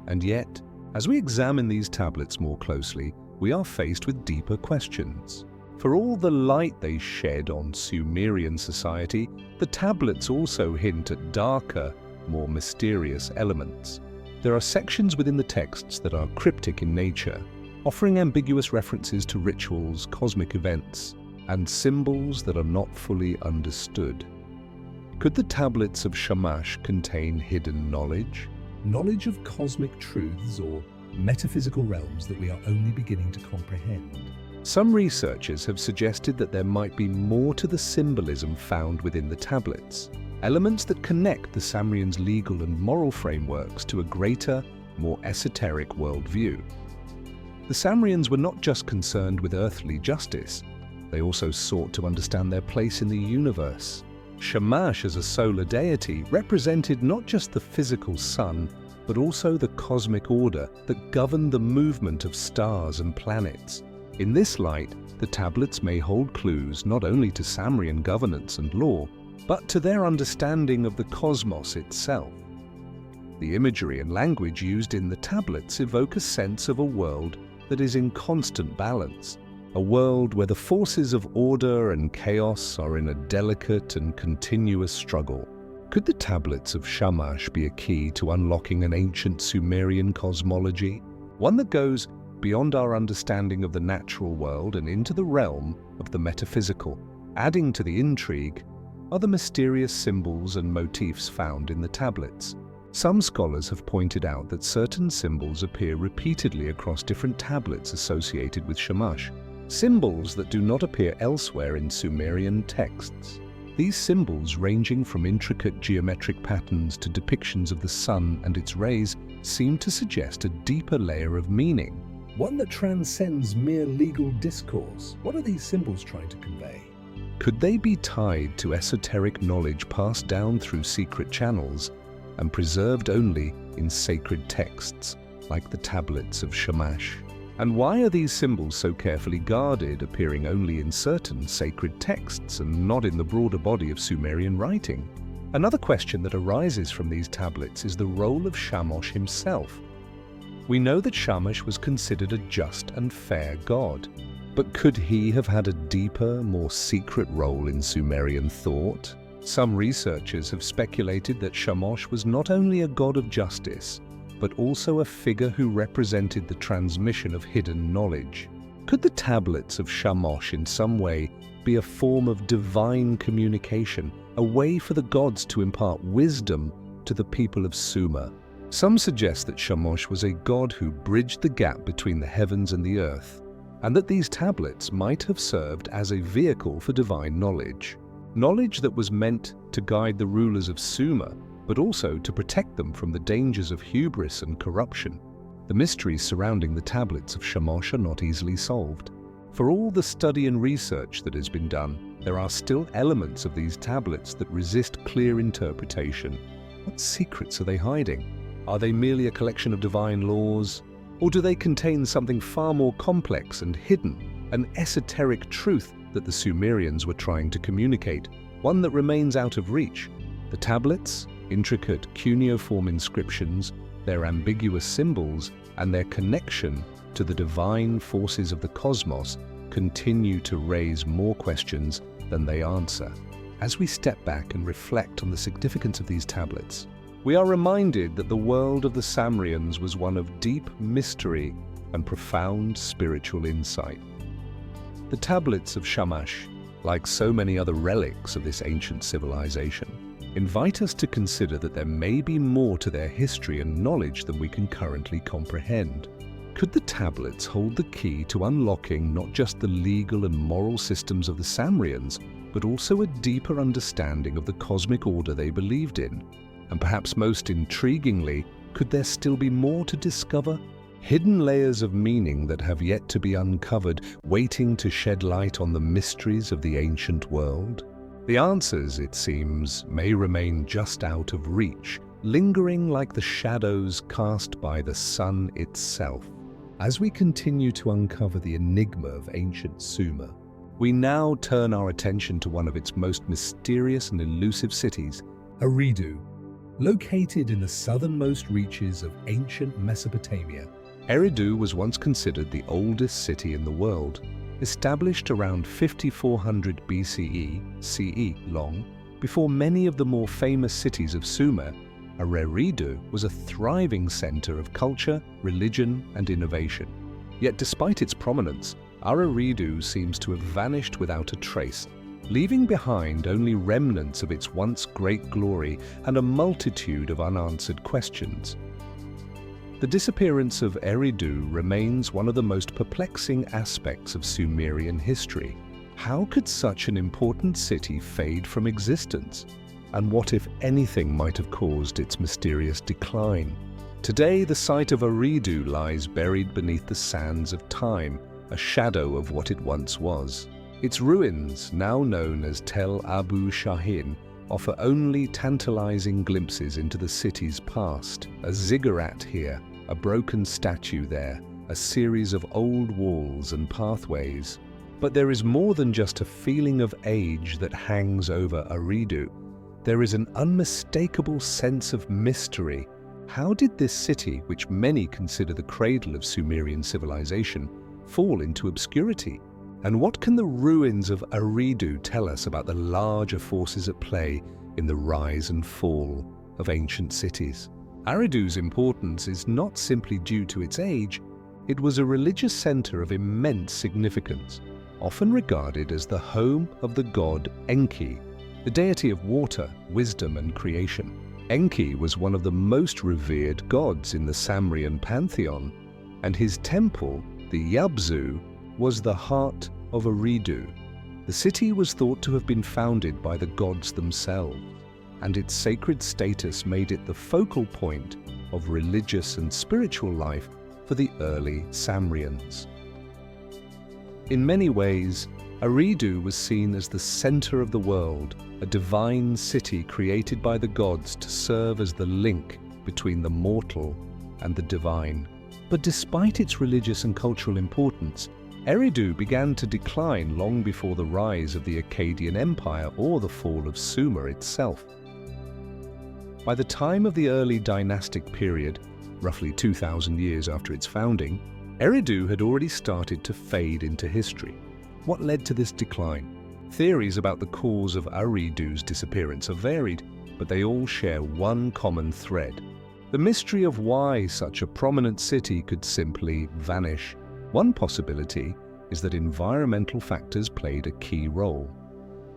And yet, as we examine these tablets more closely, we are faced with deeper questions. For all the light they shed on Sumerian society, the tablets also hint at darker, more mysterious elements. There are sections within the texts that are cryptic in nature, offering ambiguous references to rituals, cosmic events, and symbols that are not fully understood. Could the tablets of Shamash contain hidden knowledge? Knowledge of cosmic truths or metaphysical realms that we are only beginning to comprehend? Some researchers have suggested that there might be more to the symbolism found within the tablets, elements that connect the Sumerians' legal and moral frameworks to a greater, more esoteric worldview. The Sumerians were not just concerned with earthly justice, they also sought to understand their place in the universe. Shamash as a solar deity represented not just the physical sun, but also the cosmic order that governed the movement of stars and planets. In this light, the tablets may hold clues not only to Sumerian governance and law, but to their understanding of the cosmos itself. The imagery and language used in the tablets evoke a sense of a world that is in constant balance, a world where the forces of order and chaos are in a delicate and continuous struggle. Could the tablets of Shamash be a key to unlocking an ancient Sumerian cosmology, one that goes beyond our understanding of the natural world and into the realm of the metaphysical? Adding to the intrigue are the mysterious symbols and motifs found in the tablets. Some scholars have pointed out that certain symbols appear repeatedly across different tablets associated with Shamash, symbols that do not appear elsewhere in Sumerian texts. These symbols, ranging from intricate geometric patterns to depictions of the sun and its rays, seem to suggest a deeper layer of meaning, one that transcends mere legal discourse. What are these symbols trying to convey? Could they be tied to esoteric knowledge passed down through secret channels and preserved only in sacred texts, like the tablets of Shamash? And why are these symbols so carefully guarded, appearing only in certain sacred texts and not in the broader body of Sumerian writing? Another question that arises from these tablets is the role of Shamash himself. We know that Shamash was considered a just and fair god, but could he have had a deeper, more secret role in Sumerian thought? Some researchers have speculated that Shamash was not only a god of justice, but also a figure who represented the transmission of hidden knowledge. Could the tablets of Shamash in some way be a form of divine communication, a way for the gods to impart wisdom to the people of Sumer? Some suggest that Shamash was a god who bridged the gap between the heavens and the earth, and that these tablets might have served as a vehicle for divine knowledge. Knowledge that was meant to guide the rulers of Sumer, but also to protect them from the dangers of hubris and corruption. The mysteries surrounding the tablets of Shamash are not easily solved. For all the study and research that has been done, there are still elements of these tablets that resist clear interpretation. What secrets are they hiding? Are they merely a collection of divine laws? Or do they contain something far more complex and hidden, an esoteric truth that the Sumerians were trying to communicate, one that remains out of reach? The tablets, intricate cuneiform inscriptions, their ambiguous symbols, and their connection to the divine forces of the cosmos continue to raise more questions than they answer. As we step back and reflect on the significance of these tablets, we are reminded that the world of the Sumerians was one of deep mystery and profound spiritual insight. The tablets of Shamash, like so many other relics of this ancient civilization, invite us to consider that there may be more to their history and knowledge than we can currently comprehend. Could the tablets hold the key to unlocking not just the legal and moral systems of the Sumerians, but also a deeper understanding of the cosmic order they believed in? And perhaps most intriguingly, could there still be more to discover? Hidden layers of meaning that have yet to be uncovered, waiting to shed light on the mysteries of the ancient world? The answers, it seems, may remain just out of reach, lingering like the shadows cast by the sun itself. As we continue to uncover the enigma of ancient Sumer, we now turn our attention to one of its most mysterious and elusive cities, Eridu. Located in the southernmost reaches of ancient Mesopotamia, Eridu was once considered the oldest city in the world. Established around 5400 BCE, CE long, before many of the more famous cities of Sumer, Eridu was a thriving center of culture, religion, and innovation. Yet despite its prominence, Eridu seems to have vanished without a trace, leaving behind only remnants of its once great glory and a multitude of unanswered questions. The disappearance of Eridu remains one of the most perplexing aspects of Sumerian history. How could such an important city fade from existence? And what, if anything, might have caused its mysterious decline? Today, the site of Eridu lies buried beneath the sands of time, a shadow of what it once was. Its ruins, now known as Tel Abu Shahin, offer only tantalizing glimpses into the city's past. A ziggurat here, a broken statue there, a series of old walls and pathways. But there is more than just a feeling of age that hangs over Eridu. There is an unmistakable sense of mystery. How did this city, which many consider the cradle of Sumerian civilization, fall into obscurity? And what can the ruins of Eridu tell us about the larger forces at play in the rise and fall of ancient cities? Eridu's importance is not simply due to its age. It was a religious center of immense significance, often regarded as the home of the god Enki, the deity of water, wisdom, and creation. Enki was one of the most revered gods in the Sumerian pantheon, and his temple, the Yabzu, was the heart of Eridu. The city was thought to have been founded by the gods themselves, and its sacred status made it the focal point of religious and spiritual life for the early Sumerians. In many ways, Eridu was seen as the center of the world, a divine city created by the gods to serve as the link between the mortal and the divine. But despite its religious and cultural importance, Eridu began to decline long before the rise of the Akkadian Empire or the fall of Sumer itself. By the time of the early dynastic period, roughly 2,000 years after its founding, Eridu had already started to fade into history. What led to this decline? Theories about the cause of Eridu's disappearance are varied, but they all share one common thread: the mystery of why such a prominent city could simply vanish. One possibility is that environmental factors played a key role.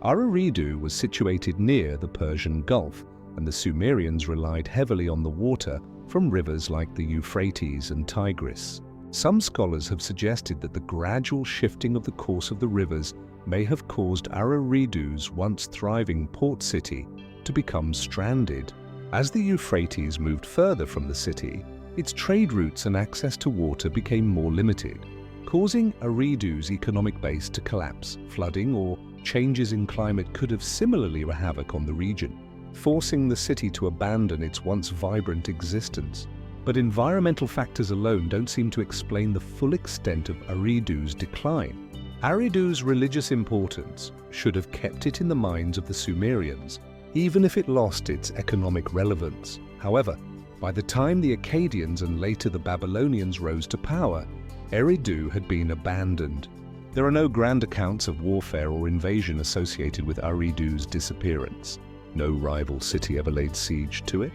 Eridu was situated near the Persian Gulf, and the Sumerians relied heavily on the water from rivers like the Euphrates and Tigris. Some scholars have suggested that the gradual shifting of the course of the rivers may have caused Eridu's once thriving port city to become stranded. As the Euphrates moved further from the city, its trade routes and access to water became more limited, causing Eridu's economic base to collapse. Flooding or changes in climate could have similarly wreaked havoc on the region, forcing the city to abandon its once vibrant existence. But environmental factors alone don't seem to explain the full extent of Eridu's decline. Eridu's religious importance should have kept it in the minds of the Sumerians, even if it lost its economic relevance. However, by the time the Akkadians and later the Babylonians rose to power, Eridu had been abandoned. There are no grand accounts of warfare or invasion associated with Eridu's disappearance. No rival city ever laid siege to it.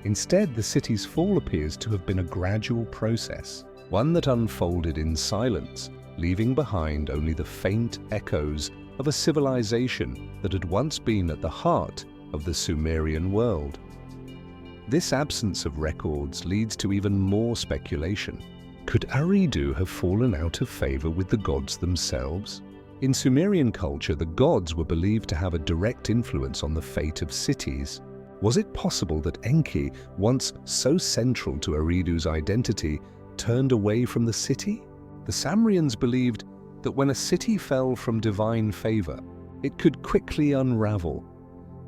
Instead, the city's fall appears to have been a gradual process, one that unfolded in silence, leaving behind only the faint echoes of a civilization that had once been at the heart of the Sumerian world. This absence of records leads to even more speculation. Could Eridu have fallen out of favor with the gods themselves? In Sumerian culture, the gods were believed to have a direct influence on the fate of cities. Was it possible that Enki, once so central to Eridu's identity, turned away from the city? The Sumerians believed that when a city fell from divine favor, it could quickly unravel.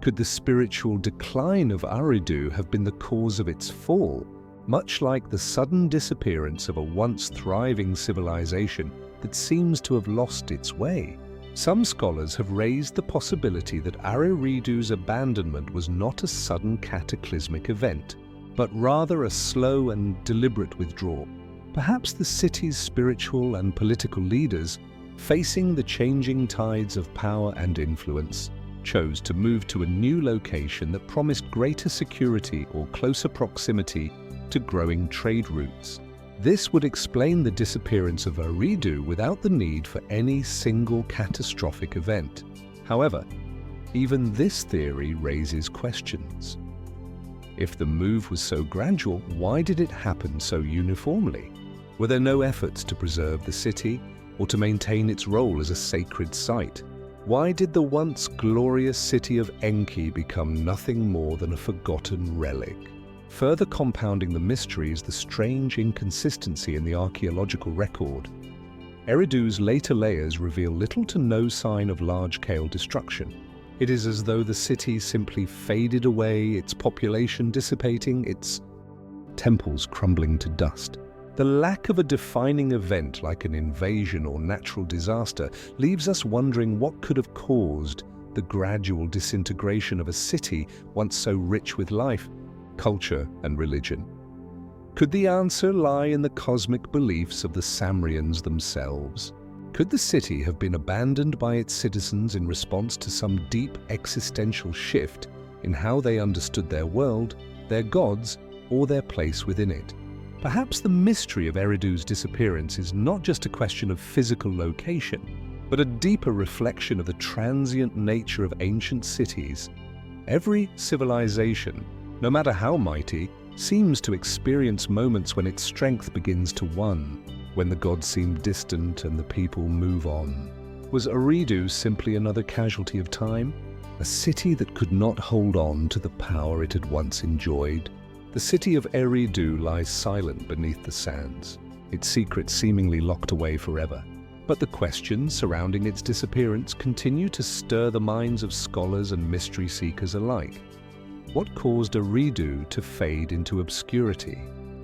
Could the spiritual decline of Eridu have been the cause of its fall, much like the sudden disappearance of a once thriving civilization that seems to have lost its way? Some scholars have raised the possibility that Eridu's abandonment was not a sudden cataclysmic event, but rather a slow and deliberate withdrawal. Perhaps the city's spiritual and political leaders, facing the changing tides of power and influence, chose to move to a new location that promised greater security or closer proximity to growing trade routes. This would explain the disappearance of Eridu without the need for any single catastrophic event. However, even this theory raises questions. If the move was so gradual, why did it happen so uniformly? Were there no efforts to preserve the city or to maintain its role as a sacred site? Why did the once glorious city of Enki become nothing more than a forgotten relic? Further compounding the mystery is the strange inconsistency in the archaeological record. Eridu's later layers reveal little to no sign of large-scale destruction. It is as though the city simply faded away, its population dissipating, its temples crumbling to dust. The lack of a defining event like an invasion or natural disaster leaves us wondering what could have caused the gradual disintegration of a city once so rich with life, culture, and religion. Could the answer lie in the cosmic beliefs of the Samrians themselves? Could the city have been abandoned by its citizens in response to some deep existential shift in how they understood their world, their gods, or their place within it? Perhaps the mystery of Eridu's disappearance is not just a question of physical location, but a deeper reflection of the transient nature of ancient cities. Every civilization, no matter how mighty, seems to experience moments when its strength begins to wane, when the gods seem distant and the people move on. Was Eridu simply another casualty of time? A city that could not hold on to the power it had once enjoyed? The city of Eridu lies silent beneath the sands, its secrets seemingly locked away forever. But the questions surrounding its disappearance continue to stir the minds of scholars and mystery seekers alike. What caused Eridu to fade into obscurity?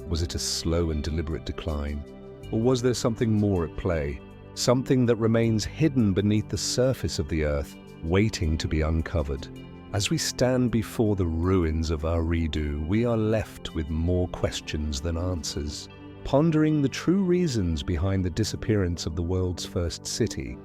Was it a slow and deliberate decline? Or was there something more at play? Something that remains hidden beneath the surface of the earth, waiting to be uncovered? As we stand before the ruins of Eridu, we are left with more questions than answers, pondering the true reasons behind the disappearance of the world's first city.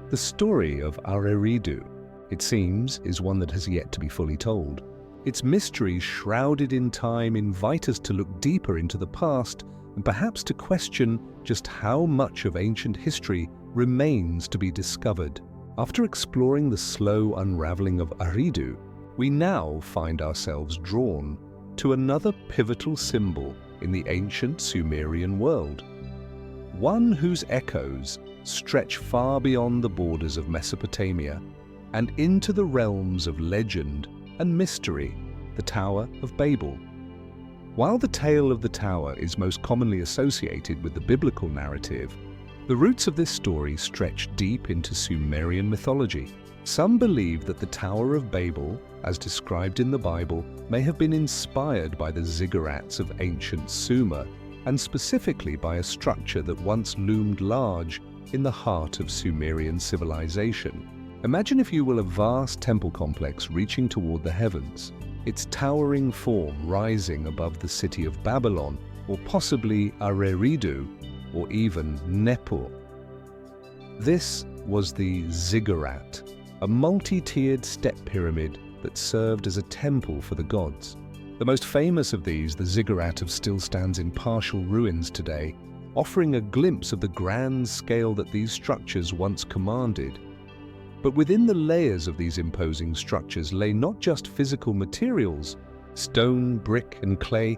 The story of Eridu, it seems, is one that has yet to be fully told. Its mysteries, shrouded in time, invite us to look deeper into the past and perhaps to question just how much of ancient history remains to be discovered. After exploring the slow unraveling of Eridu, we now find ourselves drawn to another pivotal symbol in the ancient Sumerian world, one whose echoes stretch far beyond the borders of Mesopotamia and into the realms of legend and mystery, the Tower of Babel. While the tale of the tower is most commonly associated with the biblical narrative, the roots of this story stretch deep into Sumerian mythology. Some believe that the Tower of Babel, as described in the Bible, may have been inspired by the ziggurats of ancient Sumer, and specifically by a structure that once loomed large in the heart of Sumerian civilization. Imagine, if you will, a vast temple complex reaching toward the heavens, its towering form rising above the city of Babylon, or possibly Eridu, or even Nippur. This was the ziggurat, a multi-tiered step pyramid that served as a temple for the gods. The most famous of these, the ziggurat, still stands in partial ruins today, offering a glimpse of the grand scale that these structures once commanded. But within the layers of these imposing structures lay not just physical materials, stone, brick, and clay,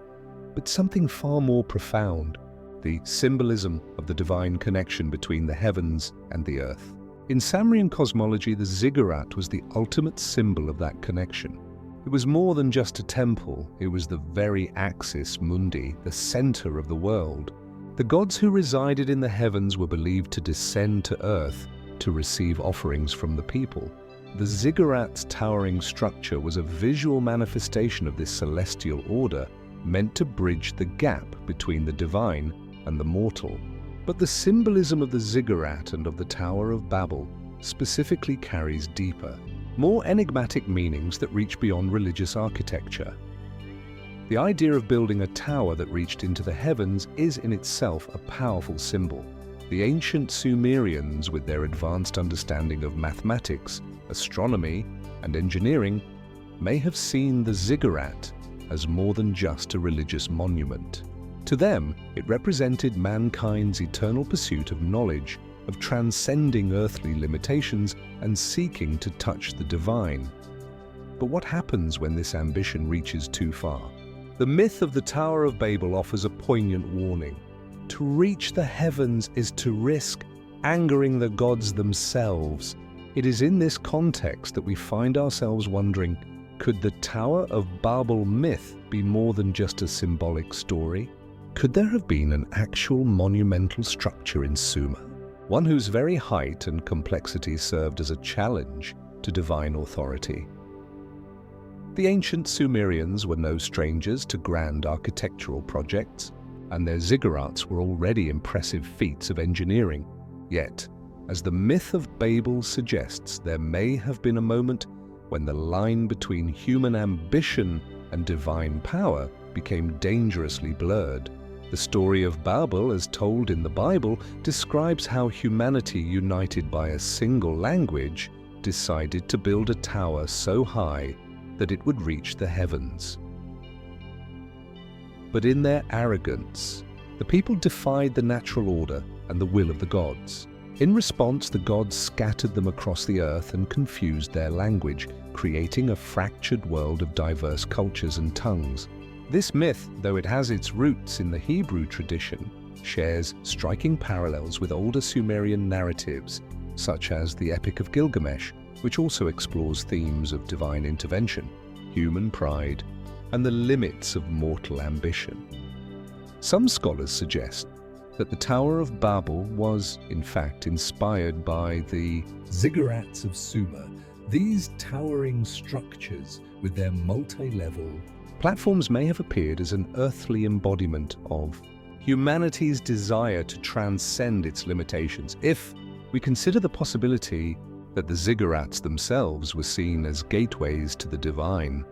but something far more profound: the symbolism of the divine connection between the heavens and the earth. In Samrian cosmology, the ziggurat was the ultimate symbol of that connection. It was more than just a temple, it was the very axis mundi, the center of the world. The gods who resided in the heavens were believed to descend to earth to receive offerings from the people. The ziggurat's towering structure was a visual manifestation of this celestial order, meant to bridge the gap between the divine and the mortal. But the symbolism of the ziggurat and of the Tower of Babel specifically carries deeper, more enigmatic meanings that reach beyond religious architecture. The idea of building a tower that reached into the heavens is in itself a powerful symbol. The ancient Sumerians, with their advanced understanding of mathematics, astronomy, and engineering, may have seen the ziggurat as more than just a religious monument. To them, it represented mankind's eternal pursuit of knowledge, of transcending earthly limitations and seeking to touch the divine. But what happens when this ambition reaches too far? The myth of the Tower of Babel offers a poignant warning. To reach the heavens is to risk angering the gods themselves. It is in this context that we find ourselves wondering, could the Tower of Babel myth be more than just a symbolic story? Could there have been an actual monumental structure in Sumer, one whose very height and complexity served as a challenge to divine authority. The ancient Sumerians were no strangers to grand architectural projects, and their ziggurats were already impressive feats of engineering. Yet, as the myth of Babel suggests, there may have been a moment when the line between human ambition and divine power became dangerously blurred. The story of Babel, as told in the Bible, describes how humanity, united by a single language, decided to build a tower so high that it would reach the heavens. But in their arrogance, the people defied the natural order and the will of the gods. In response, the gods scattered them across the earth and confused their language, creating a fractured world of diverse cultures and tongues. This myth, though it has its roots in the Hebrew tradition, shares striking parallels with older Sumerian narratives, such as the Epic of Gilgamesh, which also explores themes of divine intervention, human pride, and the limits of mortal ambition. Some scholars suggest that the Tower of Babel was, in fact, inspired by the ziggurats of Sumer. These towering structures, with their multi-level platforms, may have appeared as an earthly embodiment of humanity's desire to transcend its limitations. If we consider the possibility that the ziggurats themselves were seen as gateways to the divine,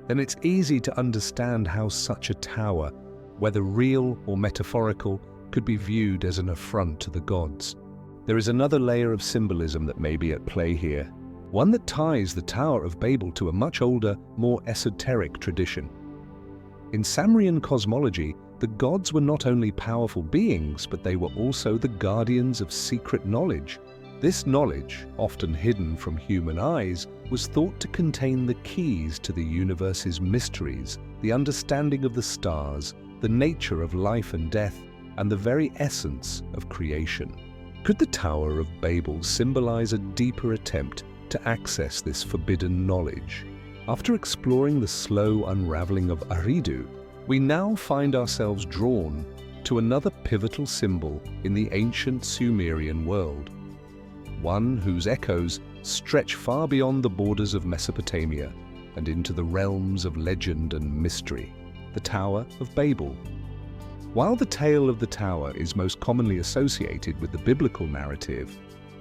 then it's easy to understand how such a tower, whether real or metaphorical, could be viewed as an affront to the gods. There is another layer of symbolism that may be at play here, one that ties the Tower of Babel to a much older, more esoteric tradition. In Sumerian cosmology, the gods were not only powerful beings, but they were also the guardians of secret knowledge. This knowledge, often hidden from human eyes, was thought to contain the keys to the universe's mysteries, the understanding of the stars, the nature of life and death, and the very essence of creation. Could the Tower of Babel symbolize a deeper attempt to access this forbidden knowledge? After exploring the slow unraveling of Eridu, we now find ourselves drawn to another pivotal symbol in the ancient Sumerian world, one whose echoes stretch far beyond the borders of Mesopotamia and into the realms of legend and mystery, the Tower of Babel. While the tale of the tower is most commonly associated with the biblical narrative,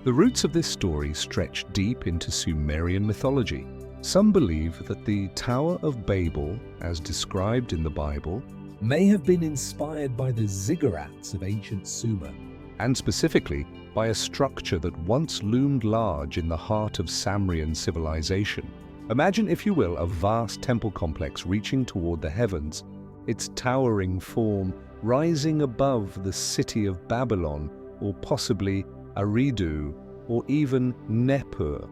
the roots of this story stretch deep into Sumerian mythology. Some believe that the Tower of Babel, as described in the Bible, may have been inspired by the ziggurats of ancient Sumer, and specifically by a structure that once loomed large in the heart of Sumerian civilization. Imagine, if you will, a vast temple complex reaching toward the heavens, its towering form rising above the city of Babylon, or possibly Eridu, or even Nippur.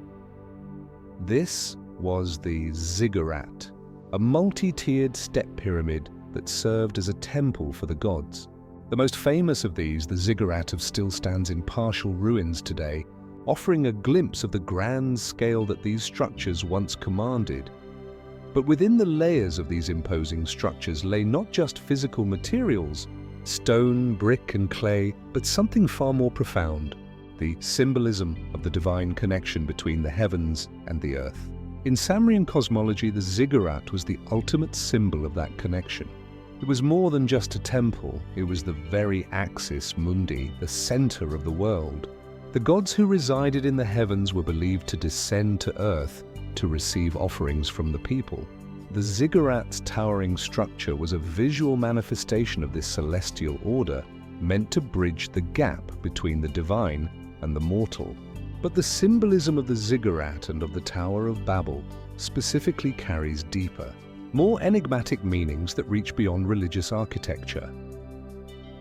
This was the ziggurat, a multi-tiered step pyramid that served as a temple for the gods. The most famous of these, the ziggurat, still stands in partial ruins today, offering a glimpse of the grand scale that these structures once commanded. But within the layers of these imposing structures lay not just physical materials, stone, brick, and clay, but something far more profound, the symbolism of the divine connection between the heavens and the earth. In Sumerian cosmology, the ziggurat was the ultimate symbol of that connection. It was more than just a temple, it was the very axis mundi, the center of the world. The gods who resided in the heavens were believed to descend to earth to receive offerings from the people. The ziggurat's towering structure was a visual manifestation of this celestial order, meant to bridge the gap between the divine and the mortal. But the symbolism of the ziggurat and of the Tower of Babel specifically carries deeper, more enigmatic meanings that reach beyond religious architecture.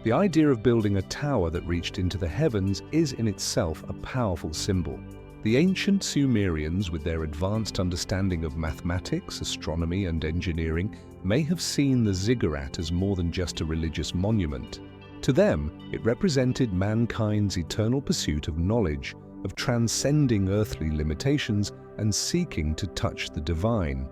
The idea of building a tower that reached into the heavens is in itself a powerful symbol. The ancient Sumerians, with their advanced understanding of mathematics, astronomy, and engineering, may have seen the ziggurat as more than just a religious monument. To them, it represented mankind's eternal pursuit of knowledge, of transcending earthly limitations and seeking to touch the divine.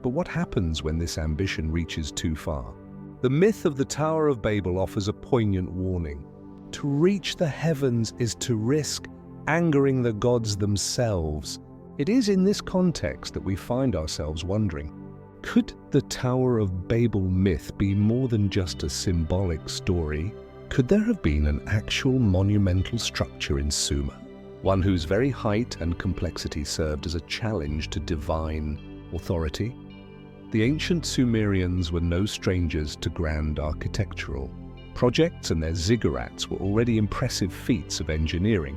But what happens when this ambition reaches too far? The myth of the Tower of Babel offers a poignant warning. To reach the heavens is to risk angering the gods themselves, It is in this context that we find ourselves wondering, could the Tower of Babel myth be more than just a symbolic story? Could there have been an actual monumental structure in Sumer, one whose very height and complexity served as a challenge to divine authority? The ancient Sumerians were no strangers to grand architectural projects, and their ziggurats were already impressive feats of engineering.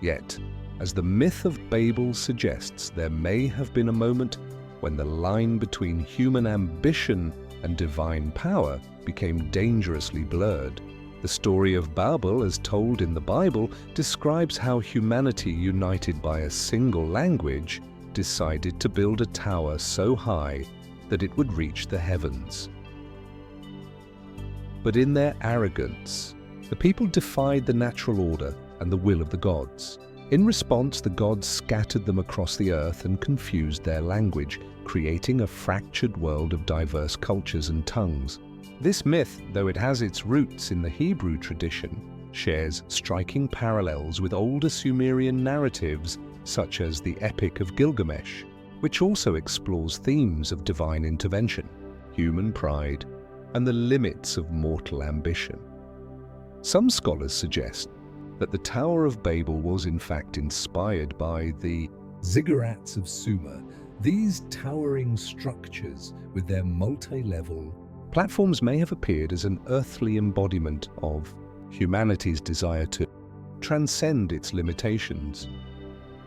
Yet, as the myth of Babel suggests, there may have been a moment when the line between human ambition and divine power became dangerously blurred. The story of Babel, as told in the Bible, describes how humanity, united by a single language, decided to build a tower so high that it would reach the heavens. But in their arrogance, the people defied the natural order and the will of the gods. In response, the gods scattered them across the earth and confused their language, creating a fractured world of diverse cultures and tongues. This myth, though it has its roots in the Hebrew tradition, shares striking parallels with older Sumerian narratives such as the Epic of Gilgamesh, which also explores themes of divine intervention, human pride, and the limits of mortal ambition. Some scholars suggest that the Tower of Babel was in fact inspired by the ziggurats of Sumer. These towering structures with their multi-level platforms may have appeared as an earthly embodiment of humanity's desire to transcend its limitations.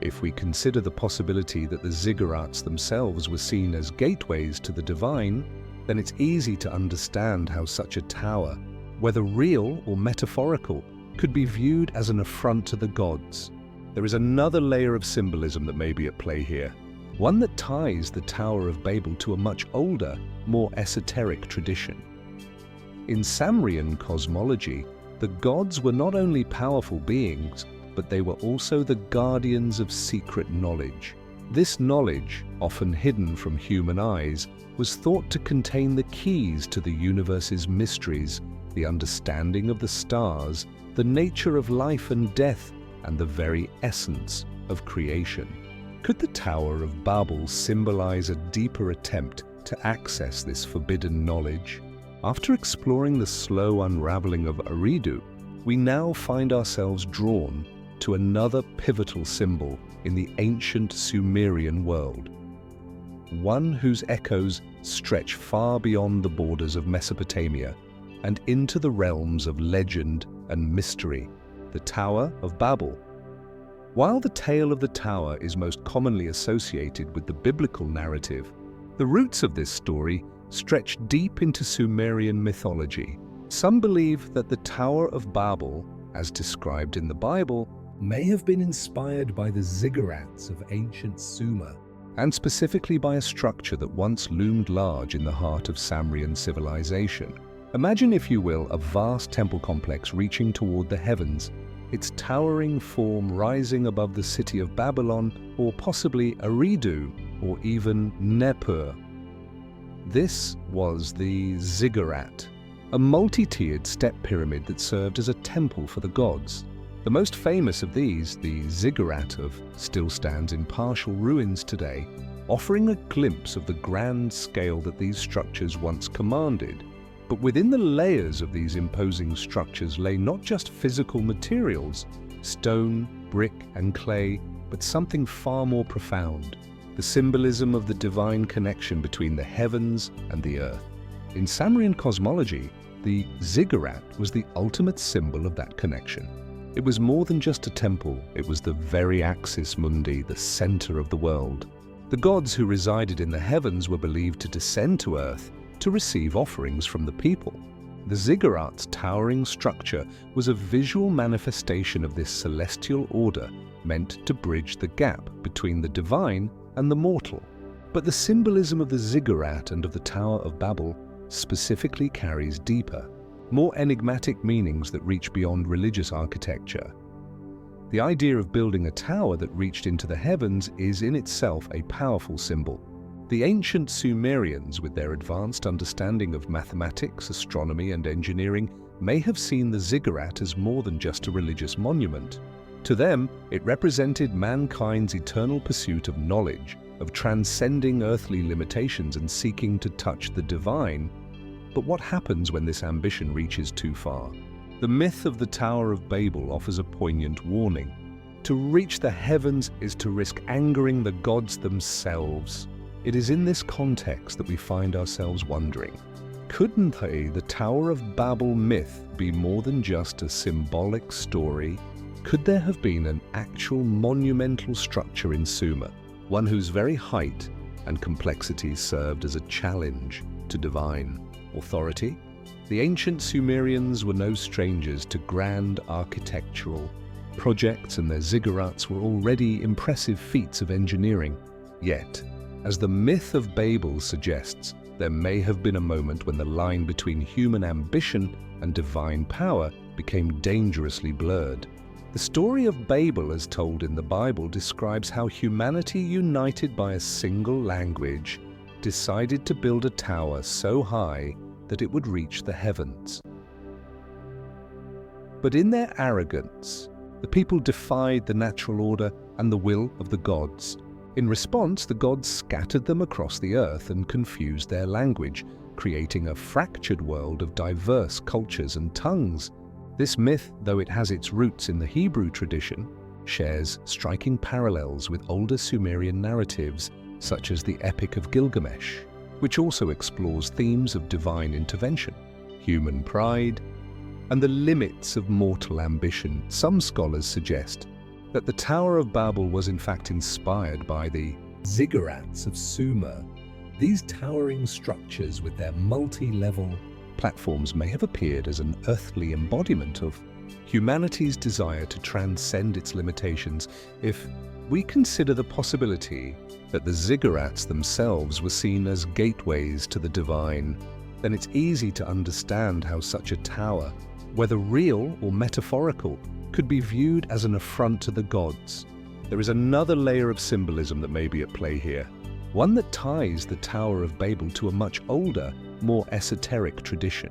If we consider the possibility that the ziggurats themselves were seen as gateways to the divine, then it's easy to understand how such a tower, whether real or metaphorical, could be viewed as an affront to the gods. There is another layer of symbolism that may be at play here, one that ties the Tower of Babel to a much older, more esoteric tradition. In Sumerian cosmology, the gods were not only powerful beings, but they were also the guardians of secret knowledge. This knowledge, often hidden from human eyes, was thought to contain the keys to the universe's mysteries, the understanding of the stars, the nature of life and death, and the very essence of creation. Could the Tower of Babel symbolize a deeper attempt to access this forbidden knowledge? After exploring the slow unraveling of Eridu, we now find ourselves drawn to another pivotal symbol in the ancient Sumerian world, one whose echoes stretch far beyond the borders of Mesopotamia and into the realms of legend and mystery, the Tower of Babel. While the tale of the tower is most commonly associated with the biblical narrative, the roots of this story stretch deep into Sumerian mythology. Some believe that the Tower of Babel, as described in the Bible, may have been inspired by the ziggurats of ancient Sumer, and specifically by a structure that once loomed large in the heart of Sumerian civilization. Imagine, if you will, a vast temple complex reaching toward the heavens, its towering form rising above the city of Babylon, or possibly Eridu, or even Nippur. This was the ziggurat, a multi-tiered step pyramid that served as a temple for the gods. The most famous of these, the ziggurat of, still stands in partial ruins today, offering a glimpse of the grand scale that these structures once commanded. But within the layers of these imposing structures lay not just physical materials, stone, brick, and clay, but something far more profound, the symbolism of the divine connection between the heavens and the earth. In Sumerian cosmology, the ziggurat was the ultimate symbol of that connection. It was more than just a temple, it was the very axis mundi, the center of the world. The gods who resided in the heavens were believed to descend to earth to receive offerings from the people. The ziggurat's towering structure was a visual manifestation of this celestial order meant to bridge the gap between the divine and the mortal. But the symbolism of the ziggurat and of the Tower of Babel specifically carries deeper, more enigmatic meanings that reach beyond religious architecture. The idea of building a tower that reached into the heavens is in itself a powerful symbol. The ancient Sumerians, with their advanced understanding of mathematics, astronomy, and engineering, may have seen the ziggurat as more than just a religious monument. To them, it represented mankind's eternal pursuit of knowledge, of transcending earthly limitations and seeking to touch the divine. But what happens when this ambition reaches too far? The myth of the Tower of Babel offers a poignant warning. To reach the heavens is to risk angering the gods themselves. It is in this context that we find ourselves wondering, couldn't the Tower of Babel myth be more than just a symbolic story? Could there have been an actual monumental structure in Sumer, one whose very height and complexity served as a challenge to divine authority? The ancient Sumerians were no strangers to grand architectural projects, and their ziggurats were already impressive feats of engineering. Yet, as the myth of Babel suggests, there may have been a moment when the line between human ambition and divine power became dangerously blurred. The story of Babel, as told in the Bible, describes how humanity, united by a single language, decided to build a tower so high that it would reach the heavens. But in their arrogance, the people defied the natural order and the will of the gods. In response, the gods scattered them across the earth and confused their language, creating a fractured world of diverse cultures and tongues. This myth, though it has its roots in the Hebrew tradition, shares striking parallels with older Sumerian narratives such as the Epic of Gilgamesh, which also explores themes of divine intervention, human pride, and the limits of mortal ambition. Some scholars suggest that the Tower of Babel was in fact inspired by the ziggurats of Sumer. These towering structures with their multi-level platforms may have appeared as an earthly embodiment of humanity's desire to transcend its limitations. If we consider the possibility that the ziggurats themselves were seen as gateways to the divine, then it's easy to understand how such a tower, whether real or metaphorical, could be viewed as an affront to the gods. There is another layer of symbolism that may be at play here, one that ties the Tower of Babel to a much older, more esoteric tradition.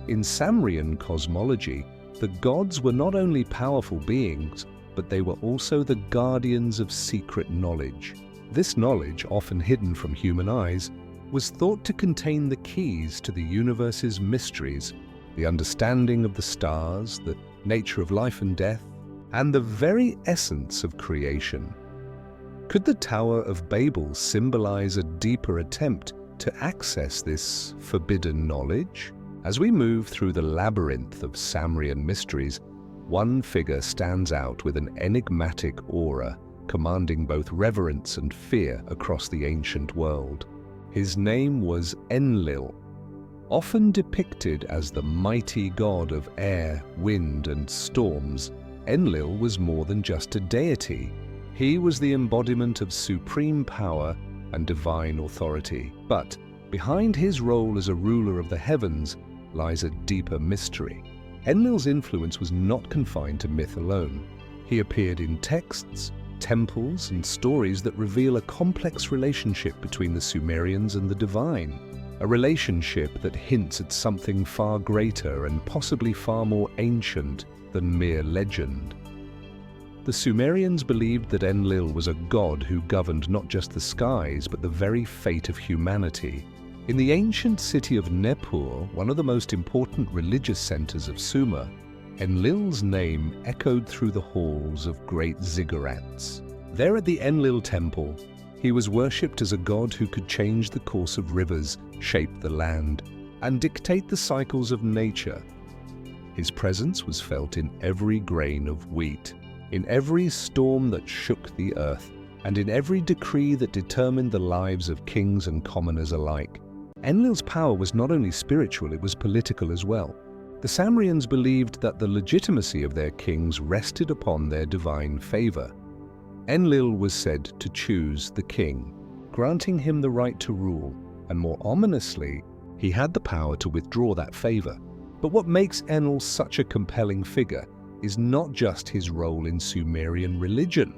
In Sumerian cosmology, the gods were not only powerful beings, but they were also the guardians of secret knowledge. This knowledge, often hidden from human eyes, was thought to contain the keys to the universe's mysteries, the understanding of the stars, the nature of life and death, and the very essence of creation. Could the Tower of Babel symbolize a deeper attempt to access this forbidden knowledge? As we move through the labyrinth of Sumerian mysteries, one figure stands out with an enigmatic aura, commanding both reverence and fear across the ancient world. His name was Enlil. Often depicted as the mighty god of air, wind, and storms, Enlil was more than just a deity. He was the embodiment of supreme power and divine authority. But behind his role as a ruler of the heavens lies a deeper mystery. Enlil's influence was not confined to myth alone. He appeared in texts, temples, and stories that reveal a complex relationship between the Sumerians and the divine. A relationship that hints at something far greater and possibly far more ancient than mere legend. The Sumerians believed that Enlil was a god who governed not just the skies, but the very fate of humanity. In the ancient city of Nippur, one of the most important religious centers of Sumer, Enlil's name echoed through the halls of great ziggurats. There at the Enlil temple, he was worshipped as a god who could change the course of rivers, shape the land, and dictate the cycles of nature. His presence was felt in every grain of wheat, in every storm that shook the earth, and in every decree that determined the lives of kings and commoners alike. Enlil's power was not only spiritual, it was political as well. The Sumerians believed that the legitimacy of their kings rested upon their divine favor. Enlil was said to choose the king, granting him the right to rule, and more ominously, he had the power to withdraw that favor. But what makes Enlil such a compelling figure is not just his role in Sumerian religion.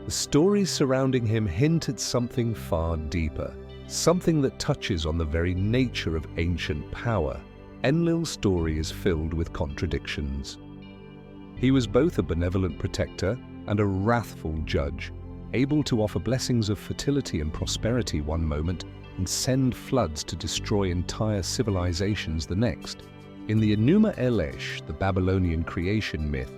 The stories surrounding him hint at something far deeper, something that touches on the very nature of ancient power. Enlil's story is filled with contradictions. He was both a benevolent protector and a wrathful judge, able to offer blessings of fertility and prosperity one moment and send floods to destroy entire civilizations the next. In the Enuma Elish, the Babylonian creation myth,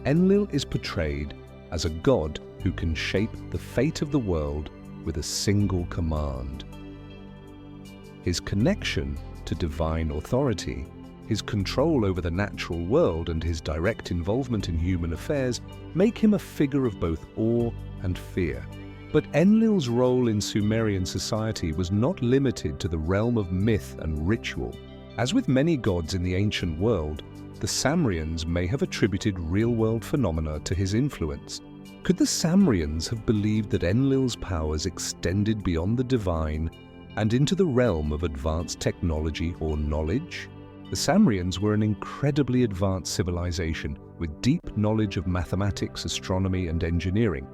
Enlil is portrayed as a god who can shape the fate of the world with a single command. His connection to divine authority, his control over the natural world, and his direct involvement in human affairs make him a figure of both awe and fear. But Enlil's role in Sumerian society was not limited to the realm of myth and ritual. As with many gods in the ancient world, the Sumerians may have attributed real-world phenomena to his influence. Could the Sumerians have believed that Enlil's powers extended beyond the divine and into the realm of advanced technology or knowledge? The Sumerians were an incredibly advanced civilization with deep knowledge of mathematics, astronomy, and engineering.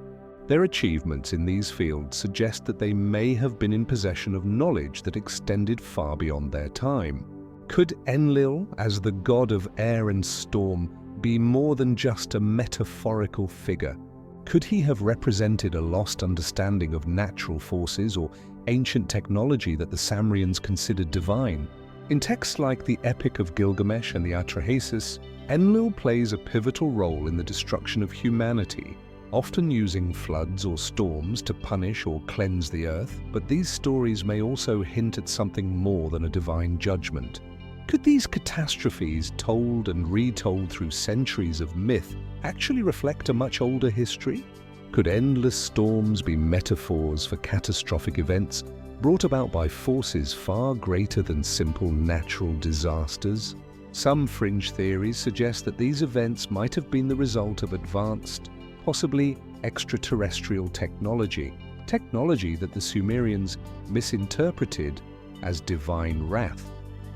Their achievements in these fields suggest that they may have been in possession of knowledge that extended far beyond their time. Could Enlil, as the god of air and storm, be more than just a metaphorical figure? Could he have represented a lost understanding of natural forces or ancient technology that the Sumerians considered divine? In texts like the Epic of Gilgamesh and the Atrahasis, Enlil plays a pivotal role in the destruction of humanity, often using floods or storms to punish or cleanse the earth. But these stories may also hint at something more than a divine judgment. Could these catastrophes, told and retold through centuries of myth, actually reflect a much older history? Could endless storms be metaphors for catastrophic events brought about by forces far greater than simple natural disasters? Some fringe theories suggest that these events might have been the result of advanced, possibly extraterrestrial technology that the Sumerians misinterpreted as divine wrath.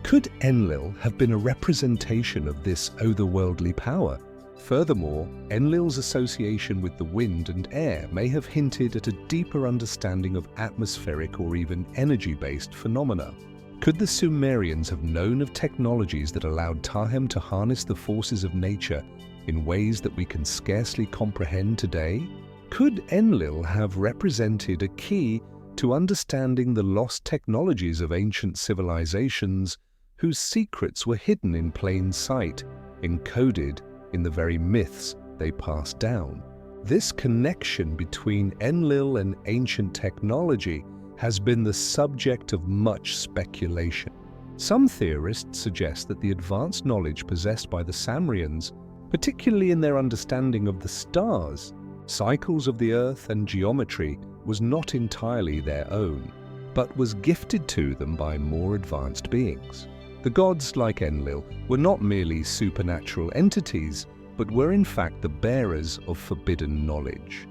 Could Enlil have been a representation of this otherworldly power? Furthermore, Enlil's association with the wind and air may have hinted at a deeper understanding of atmospheric or even energy-based phenomena. Could the Sumerians have known of technologies that allowed Tahem to harness the forces of nature in ways that we can scarcely comprehend today? Could Enlil have represented a key to understanding the lost technologies of ancient civilizations whose secrets were hidden in plain sight, encoded in the very myths they passed down? This connection between Enlil and ancient technology has been the subject of much speculation. Some theorists suggest that the advanced knowledge possessed by the Sumerians, particularly in their understanding of the stars, cycles of the earth, and geometry, was not entirely their own, but was gifted to them by more advanced beings. The gods, like Enlil, were not merely supernatural entities, but were in fact the bearers of forbidden knowledge.